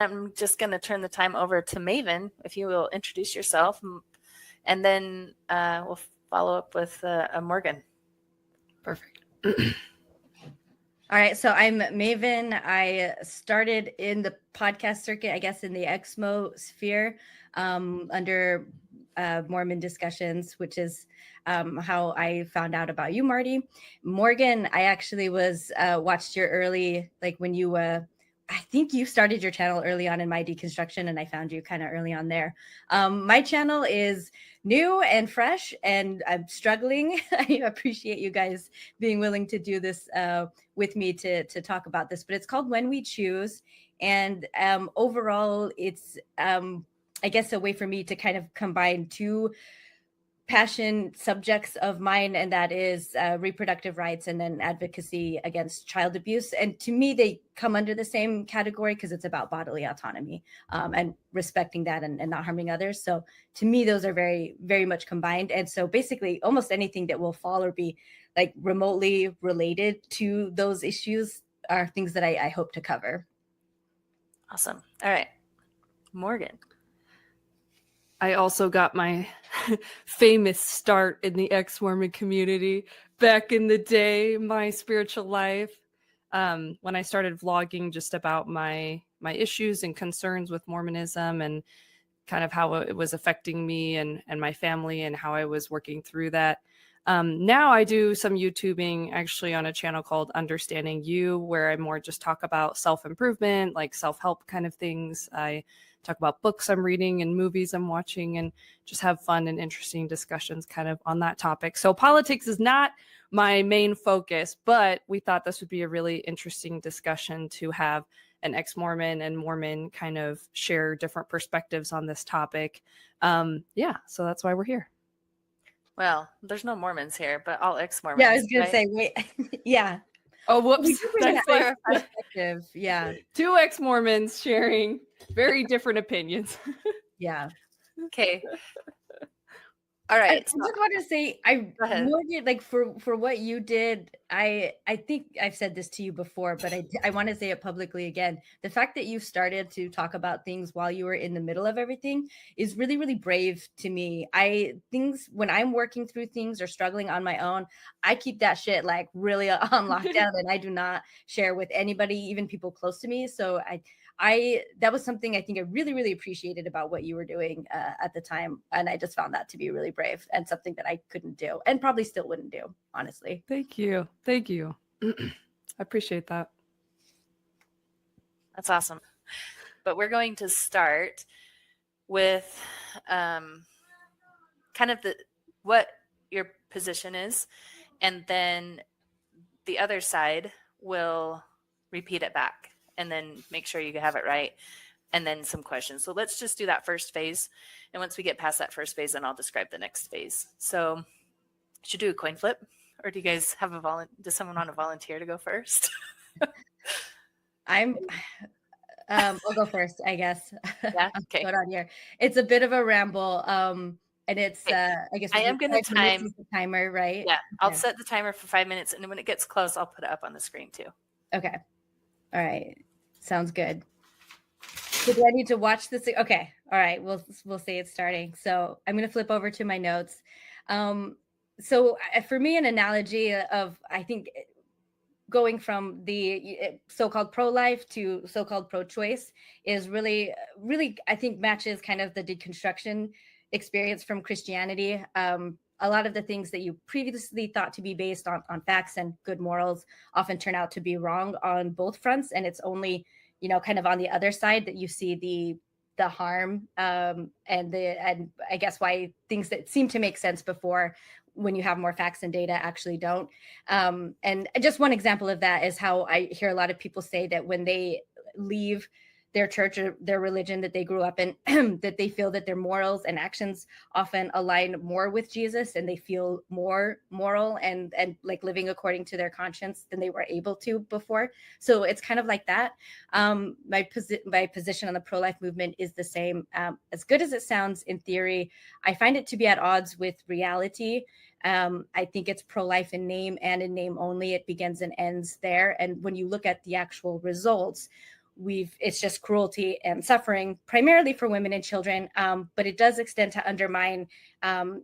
I'm just going to turn the time over to Maven, if you will introduce yourself, and then we'll follow up with Morgan. Perfect. All right, so I'm Maven. I started in the podcast circuit, I guess, in the Exmo sphere under Mormon discussions, which is how I found out about you, Marty. Morgan, I actually watched your early, like when you, I think you started your channel early on in my deconstruction, and I found you kind of early on there. My channel is new and fresh, and I'm struggling. I appreciate you guys being willing to do this with me to talk about this, but it's called When We Choose. And overall, it's, I guess, a way for me to kind of combine two passion subjects of mine, and that is reproductive rights and then advocacy against child abuse. And to me, they come under the same category because it's about bodily autonomy and respecting that and not harming others. So to me, those are very, very much combined. And so basically almost anything that will fall or be like remotely related to those issues are things that I hope to cover. Awesome. All right, Morgan. I also got my famous start in the ex-Mormon community back in the day, my spiritual life, when I started vlogging just about my issues and concerns with Mormonism and kind of how it was affecting me and my family and how I was working through that. Now I do some YouTubing actually on a channel called Understanding You, where I more just talk about self-improvement, like self-help kind of things. I talk about books I'm reading and movies I'm watching and just have fun and interesting discussions kind of on that topic. So politics is not my main focus, but we thought this would be a really interesting discussion to have an ex-Mormon and Mormon kind of share different perspectives on this topic. Yeah, so that's why we're here. Well, there's no Mormons here, but all ex-Mormons. Yeah, I was going to say, wait, yeah. Oh, whoops. Perspective. Yeah. 2 ex-Mormons sharing very different opinions. Yeah. Okay. All right. I just want to say, Morgan, like for what you did, I think I've said this to you before, but I want to say it publicly again. The fact that you started to talk about things while you were in the middle of everything is really, really brave to me. When I'm working through things or struggling on my own, I keep that shit like really on lockdown, and I do not share with anybody, even people close to me. So that was something I think I really, really appreciated about what you were doing at the time. And I just found that to be really brave and something that I couldn't do and probably still wouldn't do, honestly. Thank you. Thank you. I appreciate that. That's awesome. But we're going to start with kind of what your position is, and then the other side will repeat it back and then make sure you have it right, and then some questions. So let's just do that first phase. And once we get past that first phase, then I'll describe the next phase. So should do a coin flip, or do you guys have does someone want to volunteer to go first? I'll go first, I guess. Yeah, okay. Go down here. It's a bit of a ramble. And it's, I guess I am going to time the timer, right? Yeah, I'll set the timer for 5 minutes, and when it gets close, I'll put it up on the screen too. Okay. All right. Sounds good. So do I need to watch this? Okay. All right. We'll say it's starting. So I'm going to flip over to my notes. So for me, an analogy of, I think, going from the so-called pro-life to so-called pro-choice is really, really, I think, matches kind of the deconstruction experience from Christianity. A lot of the things that you previously thought to be based on facts and good morals often turn out to be wrong on both fronts. And it's only, kind of on the other side that you see the harm and I guess why things that seem to make sense before, when you have more facts and data, actually don't. And just one example of that is how I hear a lot of people say that when they leave their church or their religion that they grew up in, that they feel that their morals and actions often align more with Jesus, and they feel more moral and like living according to their conscience than they were able to before. So it's kind of like that. My position on the pro-life movement is the same. As good as it sounds in theory, I find it to be at odds with reality. I think it's pro-life in name and in name only. It begins and ends there. And when you look at the actual results, it's just cruelty and suffering, primarily for women and children, but it does extend to undermine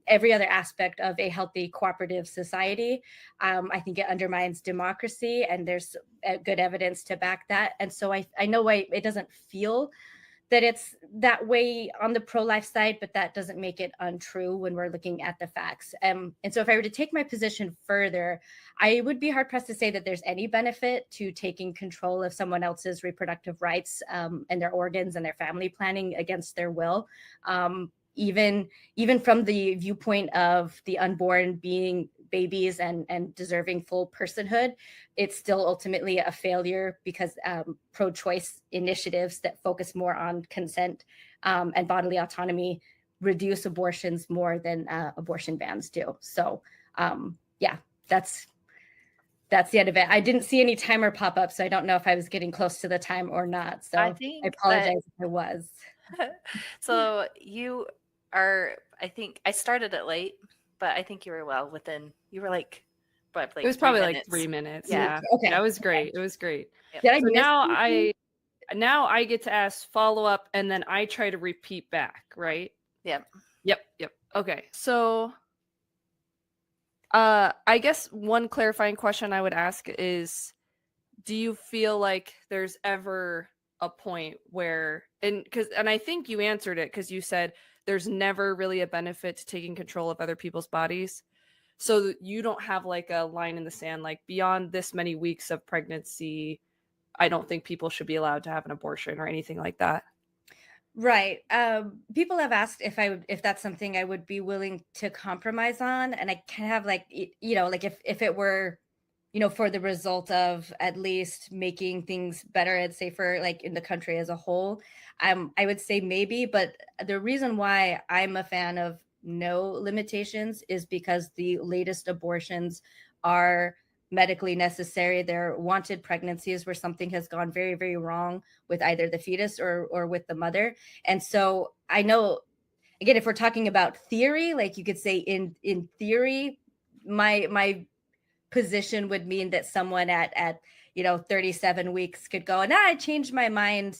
every other aspect of a healthy cooperative society. I think it undermines democracy, and there's good evidence to back that. And so I know why it doesn't feel that it's that way on the pro-life side, but that doesn't make it untrue when we're looking at the facts. And so if I were to take my position further, I would be hard pressed to say that there's any benefit to taking control of someone else's reproductive rights and their organs and their family planning against their will. Even from the viewpoint of the unborn being babies and deserving full personhood, it's still ultimately a failure because pro-choice initiatives that focus more on consent and bodily autonomy reduce abortions more than abortion bans do. So yeah, that's the end of it. I didn't see any timer pop up, so I don't know if I was getting close to the time or not. So I apologize if I was. So you are, I think I started it late, but I think you were well within, you were like it was probably like 3 minutes. Yeah. Okay. That was great. It was great. Yep. Did I So miss now I get to ask follow up, and then I try to repeat back, right? Yep. Okay. So I guess one clarifying question I would ask is, do you feel like there's ever a point where, and I think you answered it because you said there's never really a benefit to taking control of other people's bodies. So you don't have like a line in the sand, like beyond this many weeks of pregnancy, I don't think people should be allowed to have an abortion or anything like that. Right. People have asked if that's something I would be willing to compromise on. And I kind of have like, like if it were, for the result of at least making things better and safer, like in the country as a whole, I would say maybe. But the reason why I'm a fan of no limitations is because the latest abortions are medically necessary. They're wanted pregnancies where something has gone very, very wrong with either the fetus or with the mother. And so I know, again, if we're talking about theory, like you could say in theory, my position would mean that someone at 37 weeks could go, I changed my mind,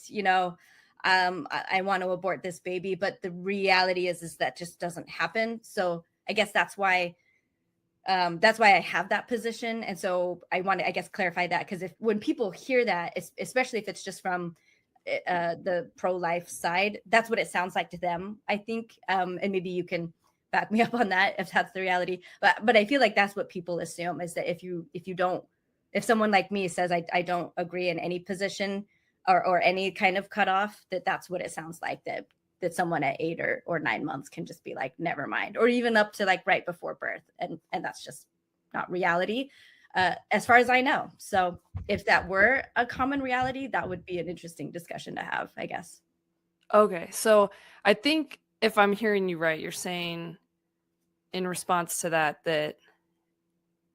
I want to abort this baby. But the reality is that just doesn't happen. So I guess that's why I have that position. And so I want to, I guess, clarify that, because when people hear that, especially if it's just from the pro-life side, that's what it sounds like to them, I think. And maybe you can back me up on that if that's the reality. But I feel like that's what people assume, is that if someone like me says I don't agree in any position or any kind of cutoff, that's what it sounds like, that someone at 8 or 9 months can just be like, never mind, or even up to like right before birth. And that's just not reality, as far as I know. So if that were a common reality, that would be an interesting discussion to have, I guess. Okay. So I think if I'm hearing you right, you're saying in response to that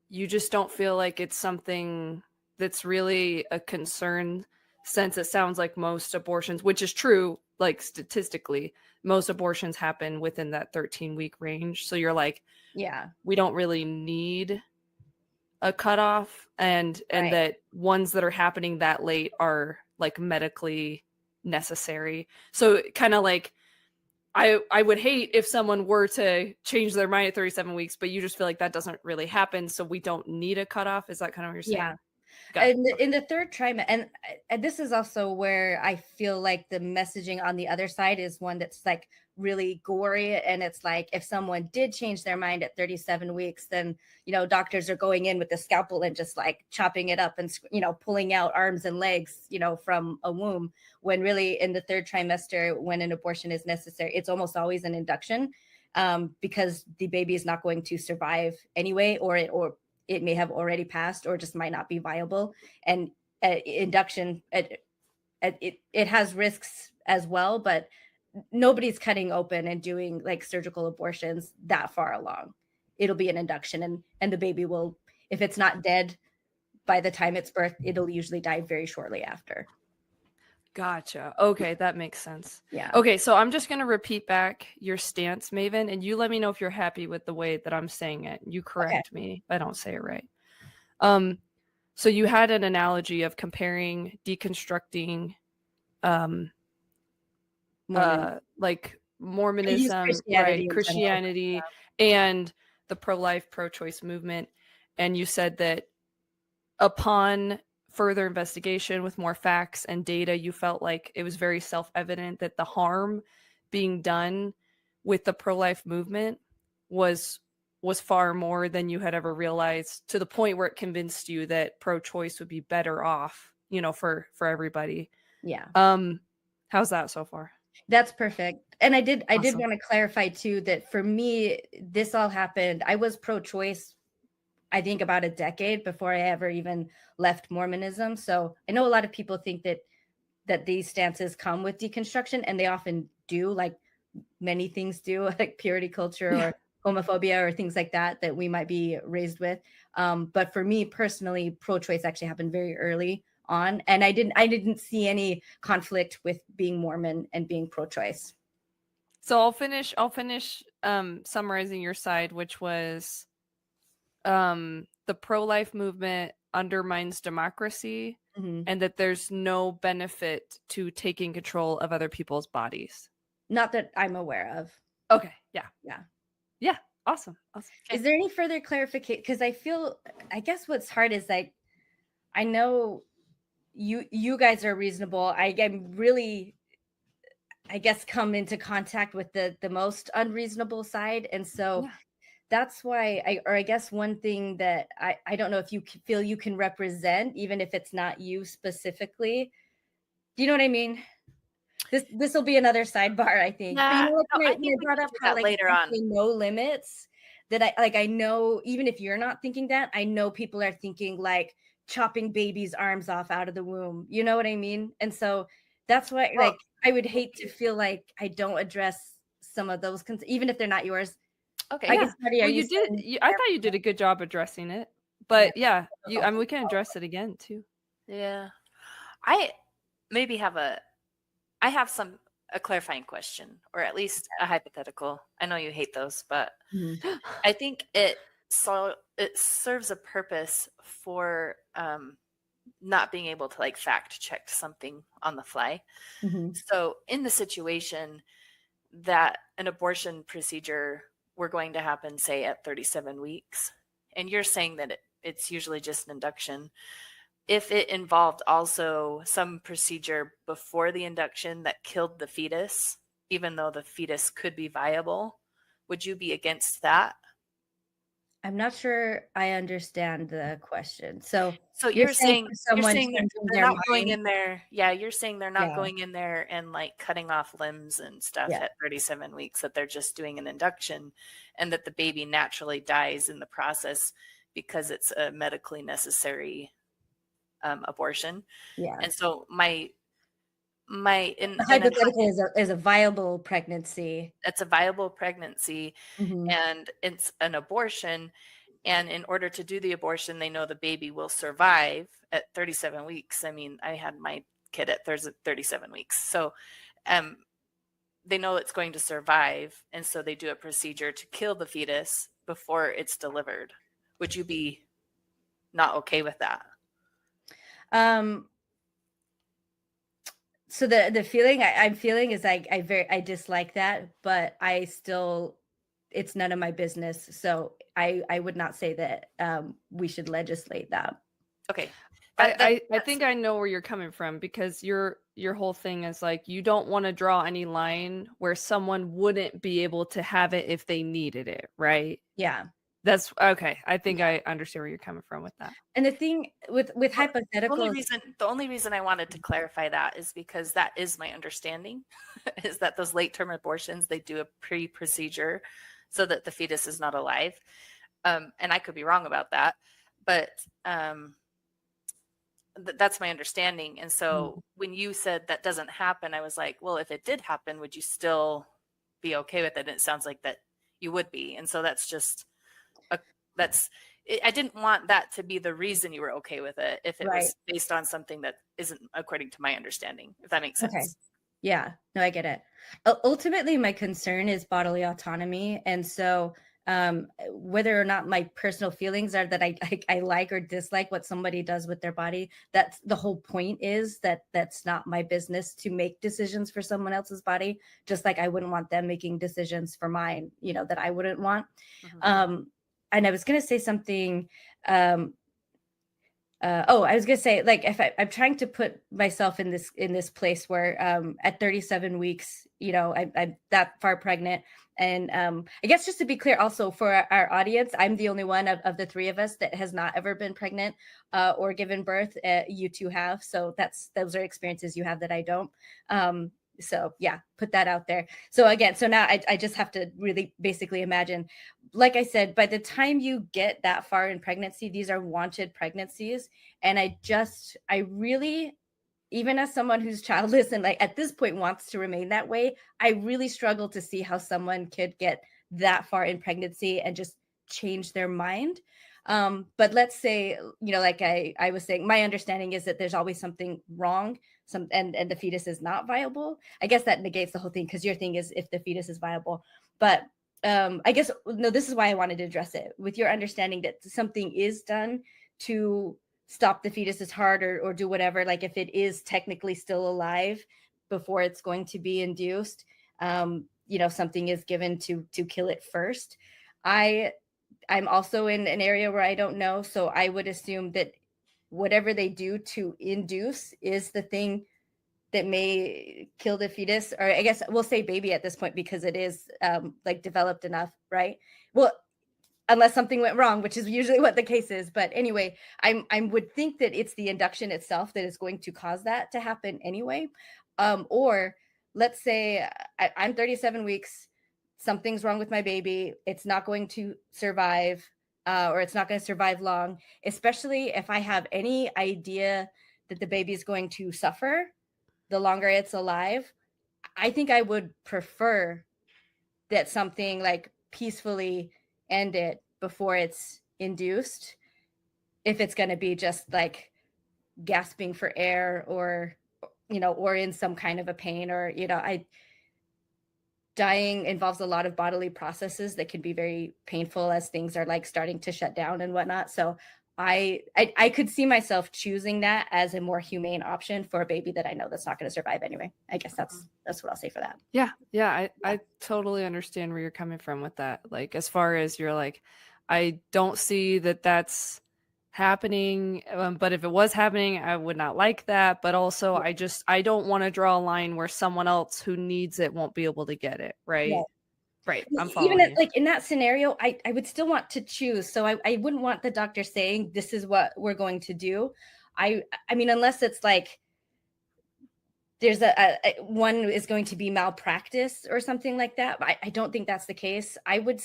you just don't feel like it's something that's really a concern, since it sounds like most abortions, which is true, like statistically, most abortions happen within that 13-week range. So you're like, yeah, we don't really need a cutoff, and right. that ones that are happening that late are like medically necessary. So kind of like, I would hate if someone were to change their mind at 37 weeks, but you just feel like that doesn't really happen, so we don't need a cutoff. Is that kind of what you're saying? Yeah. In the third trimester, and this is also where I feel like the messaging on the other side is one that's like really gory. And it's like, if someone did change their mind at 37 weeks, then, doctors are going in with the scalpel and just like chopping it up and, pulling out arms and legs, from a womb, when really in the third trimester, when an abortion is necessary, it's almost always an induction, because the baby is not going to survive anyway, or it may have already passed, or just might not be viable. And induction, it has risks as well, but nobody's cutting open and doing like surgical abortions that far along. It'll be an induction, and the baby will, if it's not dead by the time it's birthed, it'll usually die very shortly after. Gotcha. Okay, that makes sense. Yeah. Okay, so I'm just going to repeat back your stance, Maven, and you let me know if you're happy with the way that I'm saying it. You correct me if I don't say it right. So you had an analogy of comparing deconstructing Mormon. like I use Mormonism, Christianity right? in general. Christianity and the pro-life, pro-choice movement. And you said that upon further investigation with more facts and data, you felt like it was very self-evident that the harm being done with the pro-life movement was far more than you had ever realized, to the point where it convinced you that pro-choice would be better off, for everybody. Yeah. How's that so far? That's perfect. And I did Awesome. want to clarify too that for me, this all happened. I was pro-choice, I think, about a decade before I ever even left Mormonism. So I know a lot of people think that these stances come with deconstruction, and they often do, like many things do, like purity culture or homophobia or things like that we might be raised with. But for me personally, pro-choice actually happened very early on, and I didn't see any conflict with being Mormon and being pro-choice. So I'll finish summarizing your side, which was the pro-life movement undermines democracy, and that there's no benefit to taking control of other people's bodies. Not that I'm aware of. Okay. Yeah. Awesome. Okay. Is there any further clarification? Because I guess what's hard is I know you guys are reasonable. I'm really, I guess, come into contact with the most unreasonable side, and so that's why I guess one thing that I don't know if you feel you can represent, even if it's not you specifically. Do you know what I mean? This will be another sidebar, I think. Yeah, But no, I when think I we brought can up do how that later on. no limits, that I know even if you're not thinking that, I know people are thinking like chopping babies' arms off out of the womb. You know what I mean? And so that's why, like, I would hate to feel like I don't address some of those, even if they're not yours. Okay. I guess, Marty, well, you did. I thought you did a good job addressing it, but I mean, we can address it again too. Yeah, I maybe have a clarifying question, or at least a hypothetical. I know you hate those, but I think it serves a purpose for not being able to like fact check something on the fly. So in the situation that an abortion procedure were going to happen, say at 37 weeks, and you're saying that it's usually just an induction, if it involved also some procedure before the induction that killed the fetus, even though the fetus could be viable, would you be against that? I'm not sure I understand the question. So you're saying for someone changing they're their not going mind. in there. Yeah, you're saying they're not Yeah. going in there and like cutting off limbs and stuff Yeah. at 37 weeks, that they're just doing an induction, and that the baby naturally dies in the process because it's a medically necessary abortion. Yeah. And so The hypothetical is a viable pregnancy. it's a viable pregnancy, Mhm. and it's an abortion. And in order to do the abortion, they know the baby will survive at 37 weeks. I mean, I had my kid at 37 weeks. So they know it's going to survive. And so they do a procedure to kill the fetus before it's delivered. Would you be not okay with that? So the feeling I'm feeling is I dislike that, but I still, it's none of my business. So I would not say that we should legislate that. Okay. I think I know where you're coming from, because your whole thing is like, you don't want to draw any line where someone wouldn't be able to have it if they needed it, right? Yeah. That's okay. I think I understand where you're coming from with that. And the thing with hypotheticals, the only reason I wanted to clarify that is because that is my understanding, is that those late term abortions, they do a pre-procedure so that the fetus is not alive. And I could be wrong about that, but that's my understanding. And so when you said that doesn't happen, I was like, well, if it did happen, would you still be okay with it? And it sounds like that you would be. And so that's just I didn't want that to be the reason you were okay with it, if it was based on something that isn't according to my understanding, if that makes sense. Okay. Yeah, no, I get it. Ultimately, my concern is bodily autonomy. And so whether or not my personal feelings are that I like or dislike what somebody does with their body. That's the whole point, is that that's not my business to make decisions for someone else's body, just like I wouldn't want them making decisions for mine, that I wouldn't want. And I was going to say something. I was gonna say, like, if I'm trying to put myself in this place where at 37 weeks, I'm that far pregnant. And I guess just to be clear, also for our audience, I'm the only one of the three of us that has not ever been pregnant or given birth. You two have, so those are experiences you have that I don't. So yeah, put that out there. So again, so now I just have to really basically imagine, like I said, by the time you get that far in pregnancy, these are wanted pregnancies. And I really, even as someone who's childless and like at this point wants to remain that way, I really struggle to see how someone could get that far in pregnancy and just change their mind. But let's say, like I was saying, my understanding is that there's always something wrong, and the fetus is not viable. I guess that negates the whole thing, because your thing is if the fetus is viable. But I guess, no, this is why I wanted to address it, with your understanding that something is done to stop the fetus's heart or do whatever, like if it is technically still alive before it's going to be induced, something is given to kill it first. I'm also in an area where I don't know, so I would assume that whatever they do to induce is the thing that may kill the fetus, or I guess we'll say baby at this point, because it is like developed enough, right? Well, unless something went wrong, which is usually what the case is. But anyway, I would think that it's the induction itself that is going to cause that to happen anyway. Or let's say I'm 37 weeks, something's wrong with my baby, it's not going to survive, or it's not going to survive long, especially if I have any idea that the baby is going to suffer the longer it's alive. I think I would prefer that something like peacefully end it before it's induced, if it's going to be just like gasping for air, or or in some kind of a pain, or dying involves a lot of bodily processes that can be very painful as things are like starting to shut down and whatnot. So I could see myself choosing that as a more humane option for a baby that I know that's not going to survive anyway. I guess that's what I'll say for that. Yeah. I totally understand where you're coming from with that. Like, as far as you're like, I don't see that that's happening, but if it was happening, I would not like that. But also, I don't want to draw a line where someone else who needs it won't be able to get it. Right. Right. I'm following Even you. like in that scenario, I would still want to choose. So I wouldn't want the doctor saying this is what we're going to do. I mean, unless it's like there's a one is going to be malpractice or something like that. I don't think that's the case. I would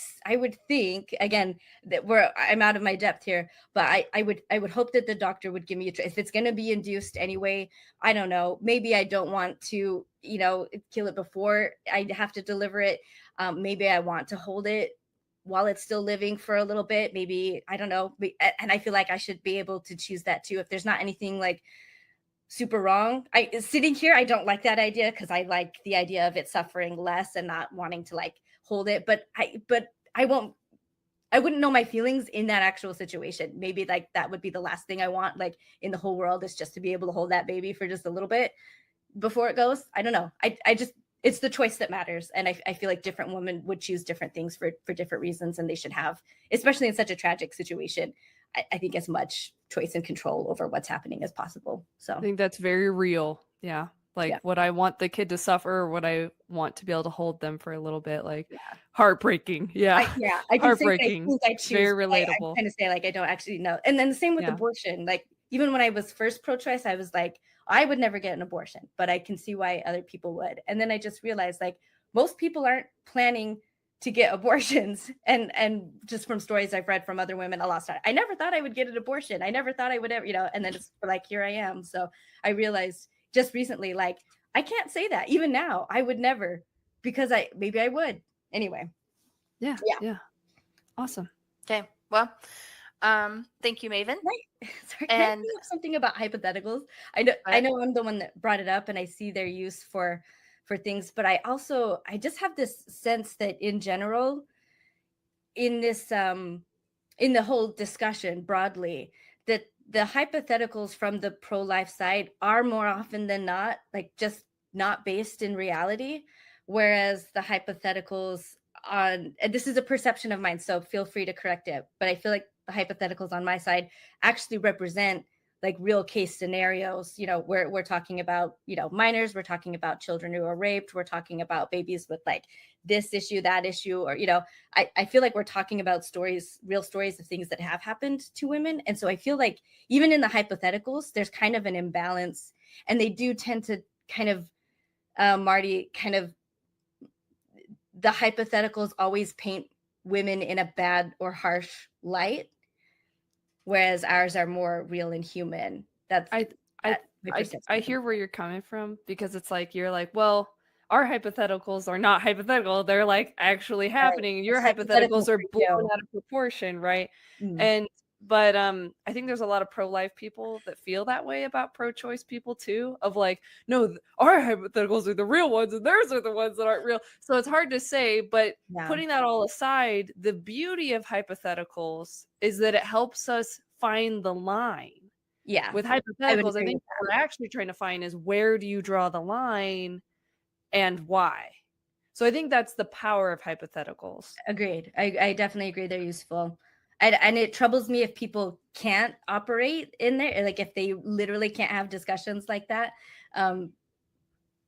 think, again, that I'm out of my depth here, but I would hope that the doctor would give me a choice. If it's going to be induced anyway, I don't know, maybe I don't want to kill it before I have to deliver it. Maybe I want to hold it while it's still living for a little bit, maybe, I don't know. And I feel like I should be able to choose that too, if there's not anything like super wrong. Sitting here, I don't like that idea, because I like the idea of it suffering less and not wanting to like hold it. But I wouldn't know my feelings in that actual situation. Maybe like that would be the last thing I want, like in the whole world, is just to be able to hold that baby for just a little bit before it goes. I don't know. I just, it's the choice that matters. And I feel like different women would choose different things for different reasons, and they should have, especially in such a tragic situation, I think as much choice and control over what's happening as possible. So I think that's very real. Yeah. Like, would I want the kid to suffer, or would I want to be able to hold them for a little bit? Like, heartbreaking. Yeah. I can heartbreaking. Say I choose. Very relatable. I kind of say like I don't actually know. And then the same with abortion. Like, even when I was first pro-choice, I was like, I would never get an abortion, but I can see why other people would. And then I just realized, like, most people aren't planning to get abortions, and just from stories I've read from other women, a lot of time, I never thought I would get an abortion. I never thought I would ever, and then it's like, here I am. So I realized just recently, like, I can't say that even now. I would never, because maybe I would anyway. Yeah. Awesome. Okay. Well, thank you, Maven. Sorry, can I bring up something about hypotheticals? I know I'm the one that brought it up, and I see their use for things, but I just have this sense that in general, in this in the whole discussion broadly, that the hypotheticals from the pro-life side are more often than not like just not based in reality, whereas the hypotheticals on, and this is a perception of mine, so feel free to correct it, but I feel like the hypotheticals on my side actually represent like real case scenarios. You know, we're talking about, you know, minors, we're talking about children who are raped, we're talking about babies with like this issue, that issue, or, you know, I feel like we're talking about stories, real stories of things that have happened to women. And so I feel like even in the hypotheticals, there's kind of an imbalance, and they do tend to kind of, Marti, kind of, the hypotheticals always paint women in a bad or harsh light, whereas ours are more real and human. That's I I hear where you're coming from, because it's like you're like, well, our hypotheticals are not hypothetical, they're like actually happening. Your hypotheticals are blown out of proportion, right? And but I think there's a lot of pro-life people that feel that way about pro-choice people too, of like, no, our hypotheticals are the real ones and theirs are the ones that aren't real. So it's hard to say, but putting that all aside, the beauty of hypotheticals is that it helps us find the line. Yeah. With hypotheticals, I think what we're actually trying to find is, where do you draw the line and why? So I think that's the power of hypotheticals. Agreed. I definitely agree they're useful. And it troubles me if people can't operate in there, like if they literally can't have discussions like that.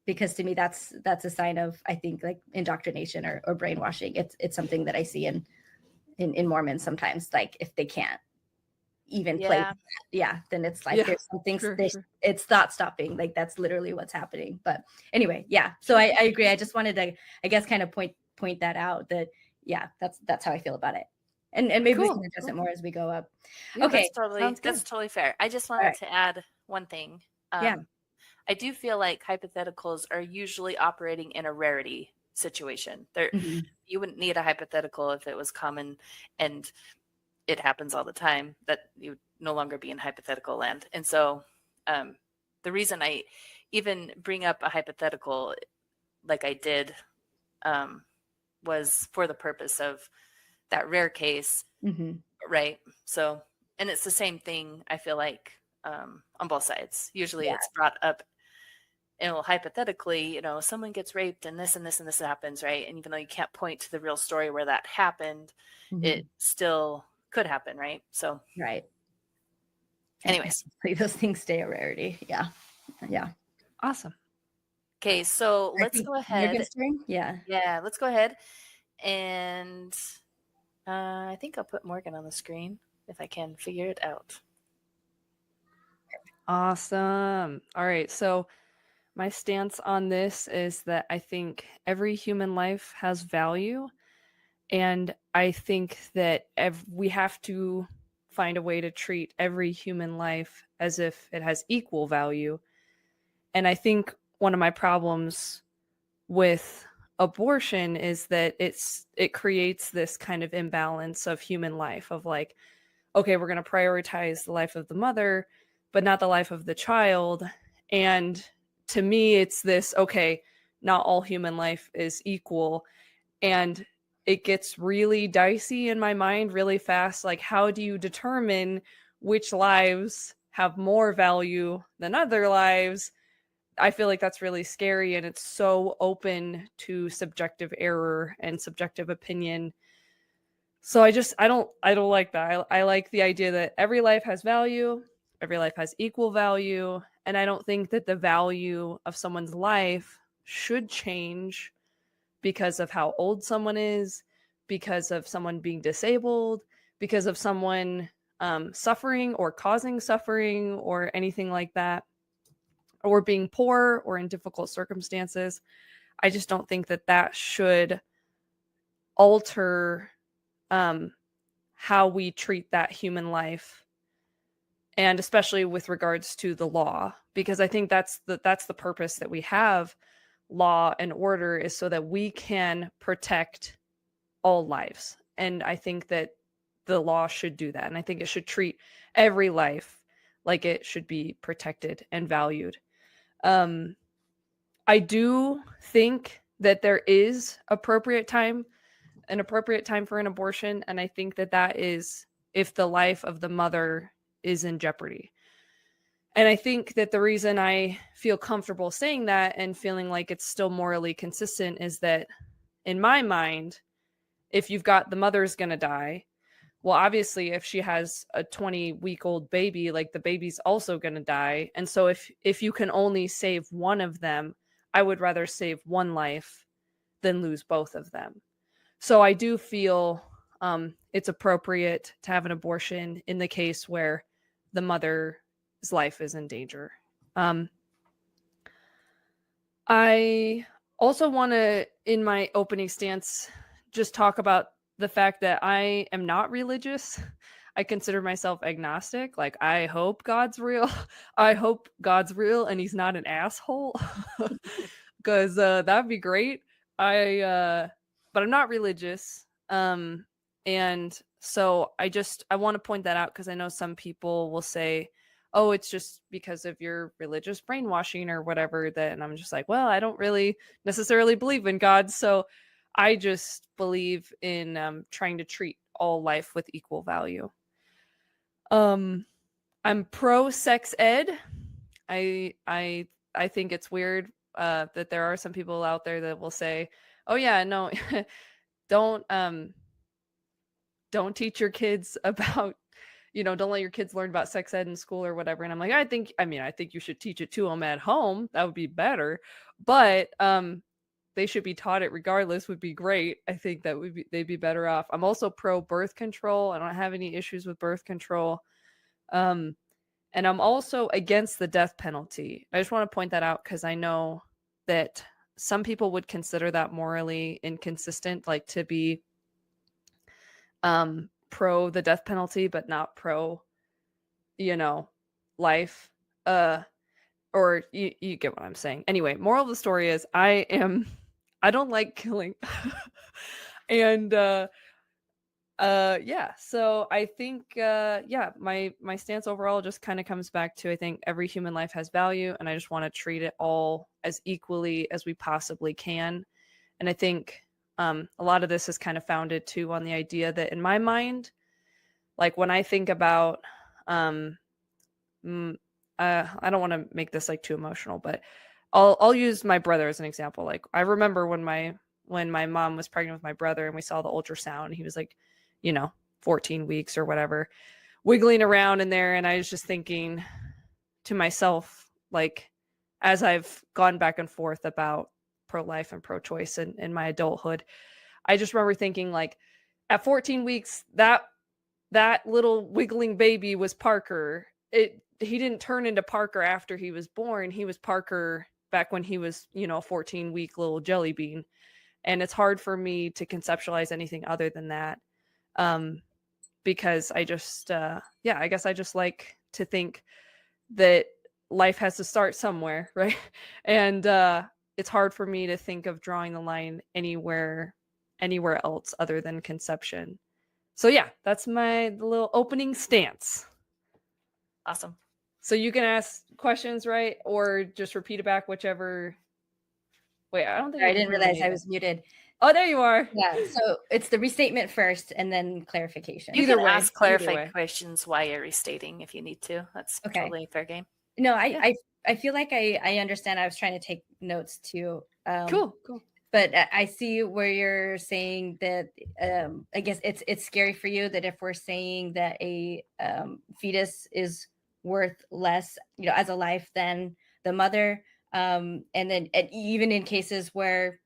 Because to me, that's a sign of, I think, like indoctrination or brainwashing. It's something that I see in Mormons sometimes, like if they can't even play then it's like there's something it's thought stopping, like that's literally what's happening. But anyway, so I agree. I just wanted to, I guess, kind of point that out, that that's how I feel about it, and maybe we can address it more as we go up. Okay, that's totally fair. I just wanted to add one thing. I do feel like hypotheticals are usually operating in a rarity situation. You wouldn't need a hypothetical if it was common and it happens all the time, that you would no longer be in hypothetical land. And so the reason I even bring up a hypothetical like I did was for the purpose of that rare case, right? So, and it's the same thing, I feel like, on both sides. Usually it's brought up, and well, hypothetically, you know, someone gets raped and this and this and this happens, right? And even though you can't point to the real story where that happened, it still could happen, right? So anyways, those things stay a rarity. Awesome. Okay, so let's go ahead. Let's go ahead, and I think I'll put Morgan on the screen if I can figure it out. Awesome. All right, so my stance on this is that I think every human life has value. And I think that we have to find a way to treat every human life as if it has equal value. And I think one of my problems with abortion is that it creates this kind of imbalance of human life, of like, okay, we're going to prioritize the life of the mother, but not the life of the child. And to me, it's this, okay, not all human life is equal. And it gets really dicey in my mind really fast. Like, how do you determine which lives have more value than other lives? I feel like that's really scary, and it's so open to subjective error and subjective opinion. So I don't like that. I like the idea that every life has value, every life has equal value, and I don't think that the value of someone's life should change because of how old someone is, because of someone being disabled, because of someone suffering or causing suffering or anything like that, or being poor or in difficult circumstances. I just don't think that that should alter how we treat that human life, and especially with regards to the law, because I think that's the purpose that we have law and order, is so that we can protect all lives. And I think that the law should do that. And I think it should treat every life like it should be protected and valued. I do think that there is appropriate time an appropriate time for an abortion. And I think that is if the life of the mother is in jeopardy. And I think that the reason I feel comfortable saying that and feeling like it's still morally consistent is that in my mind, if you've got the mother's going to die, well, obviously, if she has a 20-week-old baby, like the baby's also going to die. And so if you can only save one of them, I would rather save one life than lose both of them. So I do feel it's appropriate to have an abortion in the case where the mother's life is in danger. I also want to, in my opening stance, just talk about the fact that I am not religious. I consider myself agnostic. Like, I hope God's real. I hope God's real and he's not an asshole, because that'd be great. But I'm not religious. And so I want to point that out, because I know some people will say, oh, it's just because of your religious brainwashing or whatever. That, and I'm just like, well, I don't really necessarily believe in God. So I just believe in trying to treat all life with equal value. I'm pro sex ed. I think it's weird that there are some people out there that will say, "Oh yeah, no, don't teach your kids about, don't let your kids learn about sex ed in school or whatever." And I'm like, I think you should teach it to them at home. That would be better. But they should be taught it regardless would be great. I think that they'd be better off. I'm also pro birth control. I don't have any issues with birth control. And I'm also against the death penalty. I just want to point that out, because I know that some people would consider that morally inconsistent, like to be pro the death penalty, but not pro, life. Or you get what I'm saying. Anyway, moral of the story is I don't like killing. And yeah, so I think my stance overall just kind of comes back to, I think every human life has value, and I just want to treat it all as equally as we possibly can. And I think a lot of this is kind of founded too on the idea that, in my mind, like when I think about I don't want to make this like too emotional, but I'll use my brother as an example. Like, I remember when my mom was pregnant with my brother and we saw the ultrasound, and he was like, 14 weeks or whatever, wiggling around in there. And I was just thinking to myself, like, as I've gone back and forth about pro-life and pro-choice in my adulthood, I just remember thinking, like, at 14 weeks, that little wiggling baby was Parker. He didn't turn into Parker after he was born. He was Parker back when he was, a 14-week little jelly bean. And it's hard for me to conceptualize anything other than that. Because I just, I guess I just like to think that life has to start somewhere, right? And it's hard for me to think of drawing the line anywhere else other than conception. So yeah, that's my little opening stance. Awesome. So you can ask questions, right? Or just repeat it back, whichever. Wait, I don't think I didn't realize I was muted. Oh, there you are. Yeah, so it's the restatement first and then clarification. You can ask clarifying questions while you're restating if you need to. That's totally fair game. No, I feel like I understand. I was trying to take notes too. Cool. But I see where you're saying that I guess it's scary for you that if we're saying that a fetus is worth less, as a life than the mother, and even in cases where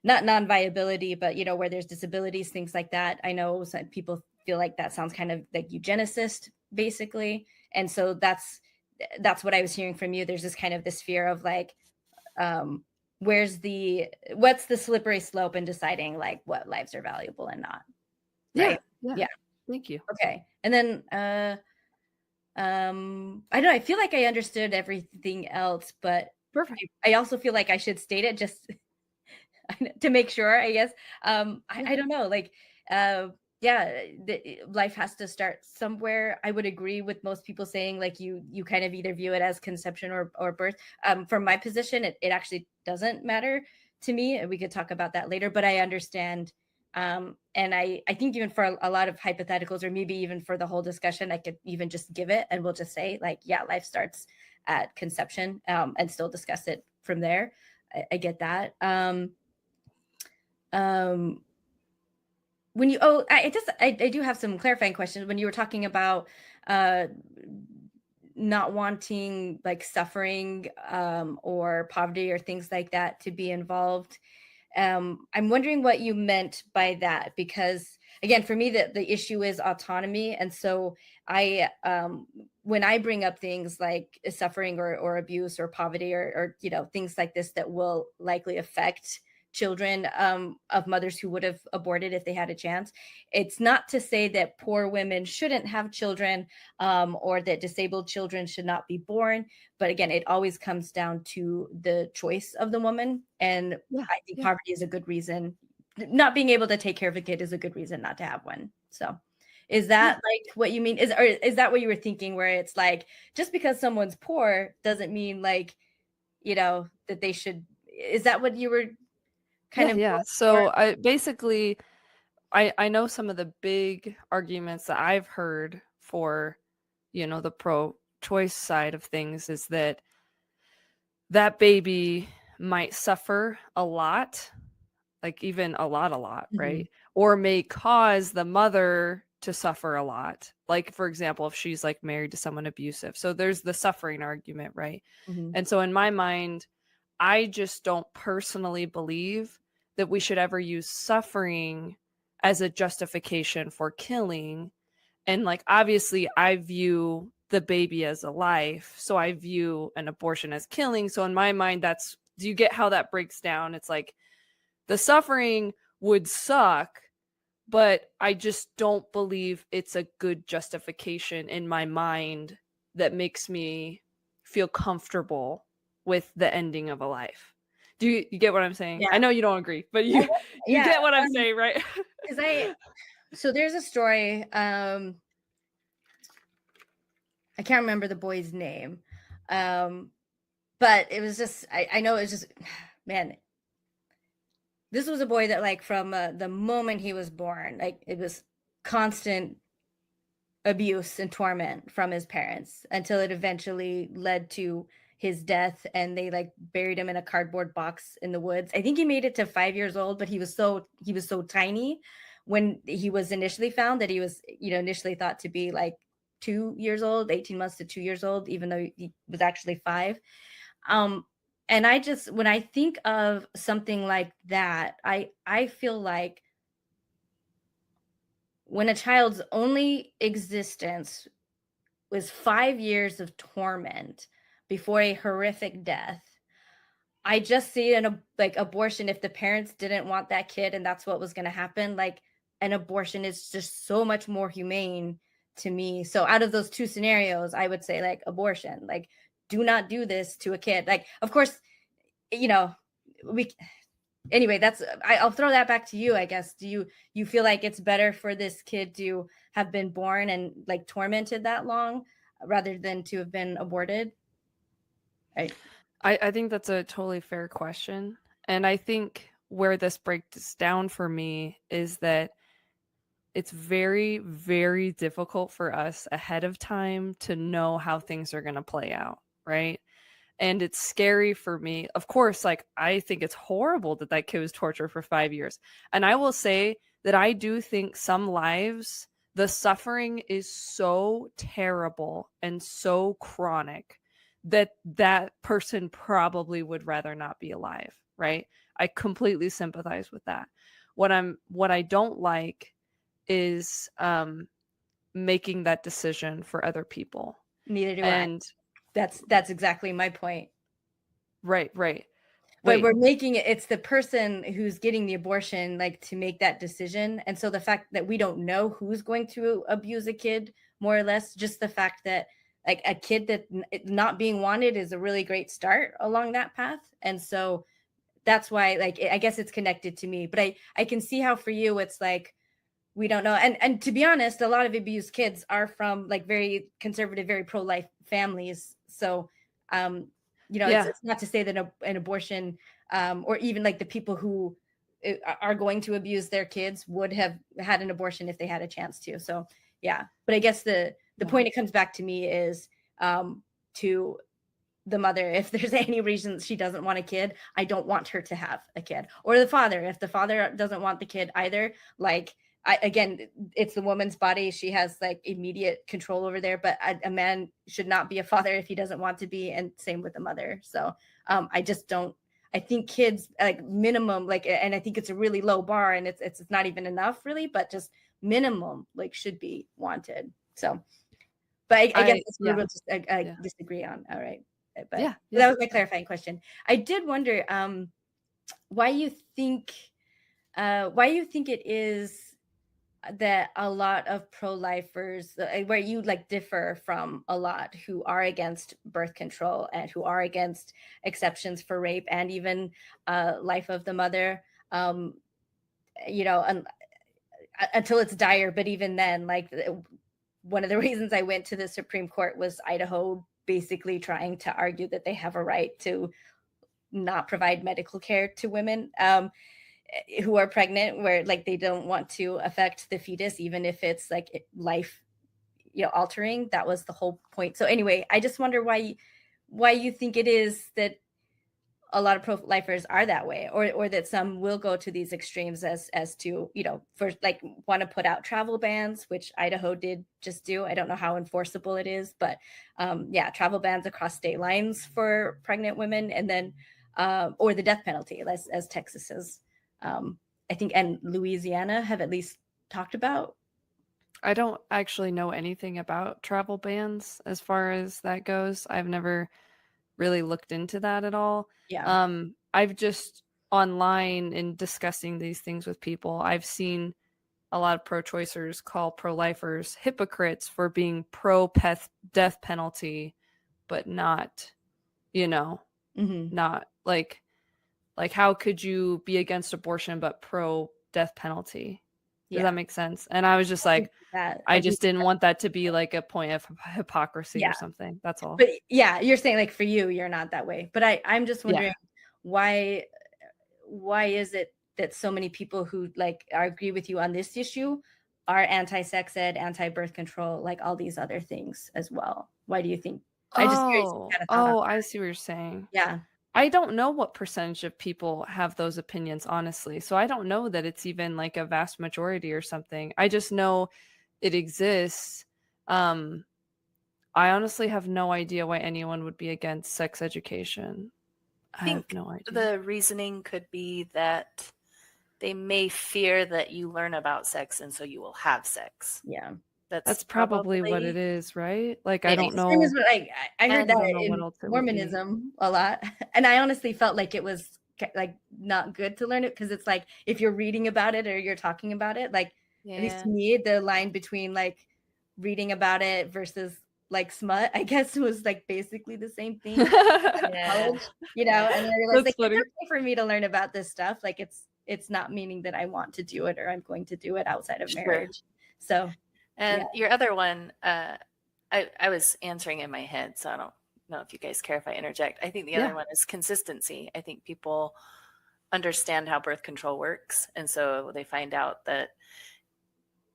not non-viability, but where there's disabilities, things like that. I know some people feel like that sounds kind of like eugenicist, basically, and so that's what I was hearing from you. There's this kind of this fear of like, what's the slippery slope in deciding like what lives are valuable and not? Right? Yeah. Thank you. Okay, and then I don't know. I feel like I understood everything else, but perfect. I also feel like I should state it just to make sure, I guess. I don't know, like, life has to start somewhere. I would agree with most people saying like you kind of either view it as conception or birth. From my position, it actually doesn't matter to me. We could talk about that later, but I understand. And I think even for a lot of hypotheticals, or maybe even for the whole discussion, I could even just give it and we'll just say like, yeah, life starts at conception, and still discuss it from there. I get that. When you, I do have some clarifying questions. When you were talking about not wanting like suffering or poverty or things like that to be involved, I'm wondering what you meant by that, because again, for me, the issue is autonomy. And so I, when I bring up things like suffering or abuse or poverty or things like this that will likely affect children of mothers who would have aborted if they had a chance, it's not to say that poor women shouldn't have children, or that disabled children should not be born. But again, it always comes down to the choice of the woman. And I think poverty is a good reason. Not being able to take care of a kid is a good reason not to have one. So is that like what you mean? Is that what you were thinking, where it's like, just because someone's poor doesn't mean like, that they should, is that what you were kind of? Yeah. So I know some of the big arguments that I've heard for, the pro-choice side of things is that baby might suffer a lot, like even a lot, right? Or may cause the mother to suffer a lot. Like, for example, if she's like married to someone abusive. So there's the suffering argument, right? And so in my mind, I just don't personally believe that we should ever use suffering as a justification for killing. And like, obviously, I view the baby as a life. So I view an abortion as killing. So in my mind, do you get how that breaks down? It's like the suffering would suck, but I just don't believe it's a good justification in my mind that makes me feel comfortable with the ending of a life. Do you get what I'm saying? Yeah. I know you don't agree, but you get what I'm saying, right? So there's a story. I can't remember the boy's name, but it was just, I know it was just, man, this was a boy that like from the moment he was born, like it was constant abuse and torment from his parents until it eventually led to his death, and they like buried him in a cardboard box in the woods. I think he made it to 5 years old, but he was so tiny when he was initially found that he was initially thought to be like 2 years old, 18 months to 2 years old, even though he was actually 5. And I just, when I think of something like that, I feel like when a child's only existence was 5 years of torment before a horrific death, I just see like abortion, if the parents didn't want that kid and that's what was going to happen, like an abortion is just so much more humane to me. So out of those two scenarios, I would say like abortion, like do not do this to a kid. Like, of course, anyway, I'll throw that back to you, I guess. Do you feel like it's better for this kid to have been born and like tormented that long rather than to have been aborted? Right. I think that's a totally fair question. And I think where this breaks down for me is that it's very, very difficult for us ahead of time to know how things are going to play out, right? And it's scary for me. Of course, like, I think it's horrible that kid was tortured for 5 years. And I will say that I do think some lives, the suffering is so terrible and so chronic that person probably would rather not be alive, right? I completely sympathize with that. What I don't like is making that decision for other people. Neither do and I. That's exactly my point. Right. But we're making it's the person who's getting the abortion, like, to make that decision. And so the fact that we don't know who's going to abuse a kid, more or less, just the fact that like a kid that not being wanted is a really great start along that path. And so that's why, like, I guess it's connected to me. But I can see how for you it's like we don't know. And to be honest, a lot of abused kids are from like very conservative, very pro-life families. So it's not to say that an abortion or even like the people who are going to abuse their kids would have had an abortion if they had a chance to. So yeah, but I guess the point it comes back to me is to the mother, if there's any reason she doesn't want a kid, I don't want her to have a kid. Or the father, if the father doesn't want the kid either, like again, it's the woman's body, she has like immediate control over there, but a man should not be a father if he doesn't want to be, and same with the mother. So I just don't, I think kids like minimum, like, and I think it's a really low bar, and it's not even enough really, but just minimum like should be wanted. So but I guess we will just disagree on. All right. But that was my clarifying question. I did wonder why you think it is that a lot of pro-lifers, where you like differ from a lot, who are against birth control and who are against exceptions for rape and even life of the mother, you know, until it's dire. But even then, like one of the reasons I went to the Supreme Court was Idaho basically trying to argue that they have a right to not provide medical care to women who are pregnant, where like they don't want to affect the fetus, even if it's like life, you know, altering. That was the whole point. So anyway, I just wonder why you think it is that a lot of pro-lifers are that way, or that some will go to these extremes as to, you know, for like want to put out travel bans, which Idaho did just do. I don't know how enforceable it is, but yeah, travel bans across state lines for pregnant women, and then or the death penalty, as Texas is, I think, and Louisiana have at least talked about. I don't actually know anything about travel bans as far as that goes. I've never really looked into that at all. Yeah. I've just online in discussing these things with people, I've seen a lot of pro-choicers call pro-lifers hypocrites for being pro-death penalty, but not, you know, not like how could you be against abortion but pro-death penalty? Does that make sense? And I was just like, I just didn't want that to be like a point of hypocrisy or something. That's all. But yeah, you're saying like for you, you're not that way. But I'm just wondering why is it that so many people who like agree with you on this issue are anti-sex ed, anti-birth control, like all these other things as well? Why do you think? I just curious kind of thought I see what you're saying. Yeah. I don't know what percentage of people have those opinions, honestly. So I don't know that it's even like a vast majority or something. I just know it exists. I honestly have no idea why anyone would be against sex education. I have no idea. The reasoning could be that they may fear that you learn about sex and so you will have sex. Yeah. That's probably what it is, right? Like, I don't know. I heard that in Mormonism a lot. And I honestly felt like it was like not good to learn it, because it's like if you're reading about it or you're talking about it, like at least to me, the line between like reading about it versus like smut, I guess, was like basically the same thing. College, you know, and I realized like it's okay for me to learn about this stuff. Like it's not meaning that I want to do it or I'm going to do it outside of marriage. So and your other one, I was answering in my head, so I don't know if you guys care if I interject. I think the other one is consistency. I think people understand how birth control works, and so they find out that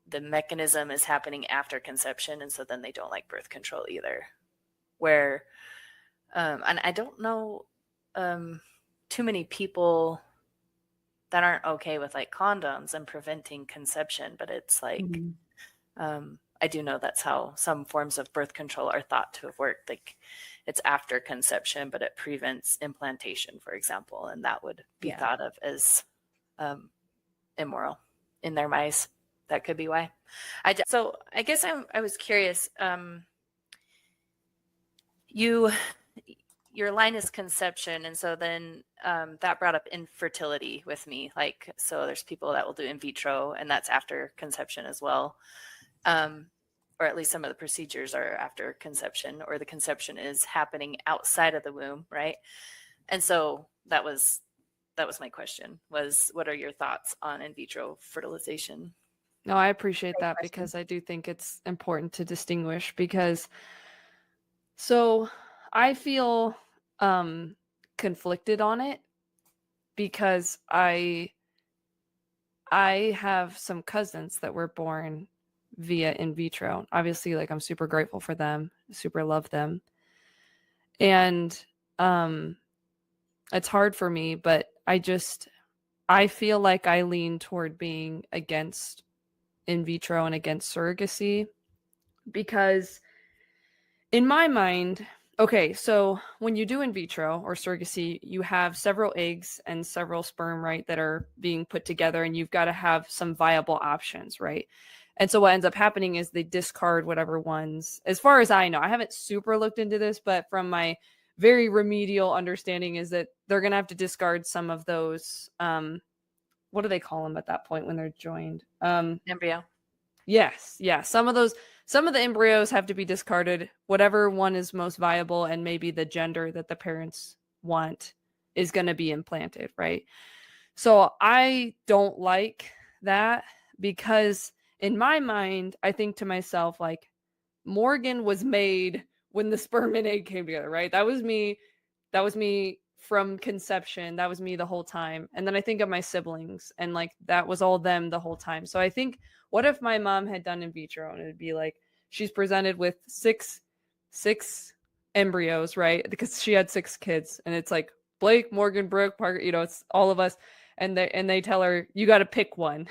the mechanism is happening after conception, and so then they don't like birth control either. Where, and I don't know too many people that aren't okay with like condoms and preventing conception, but it's like, I do know that's how some forms of birth control are thought to have worked. Like it's after conception, but it prevents implantation, for example, and that would be thought of as immoral in their minds. That could be why. So I guess I was curious. Your line is conception, and so then that brought up infertility with me. Like, so there's people that will do in vitro, and that's after conception as well. Or at least some of the procedures are after conception, or the conception is happening outside of the womb, right? And so that was my question, was what are your thoughts on in vitro fertilization? No, I appreciate that, because I do think it's important to distinguish, because so I feel conflicted on it. because I have some cousins that were born via in vitro. Obviously, like I'm super grateful for them, super love them. And it's hard for me, but I feel like I lean toward being against in vitro and against surrogacy because in my mind, okay, so when you do in vitro or surrogacy, you have several eggs and several sperm, right, that are being put together, and you've got to have some viable options, right? And so what ends up happening is they discard whatever ones, as far as I know. I haven't super looked into this, but from my very remedial understanding is that they're going to have to discard some of those. What do they call them at that point when they're joined? Embryo. Yes. Yeah. Some of the embryos have to be discarded. Whatever one is most viable and maybe the gender that the parents want is going to be implanted, right? So I don't like that because in my mind, I think to myself, like, Morgan was made when the sperm and egg came together, right? That was me. That was me from conception. That was me the whole time. And then I think of my siblings and like that was all them the whole time. So I think, what if my mom had done in vitro and it'd be like she's presented with six embryos, right? Because she had 6 kids and it's like Blake, Morgan, Brooke, Parker, it's all of us. And they tell her, you got to pick one,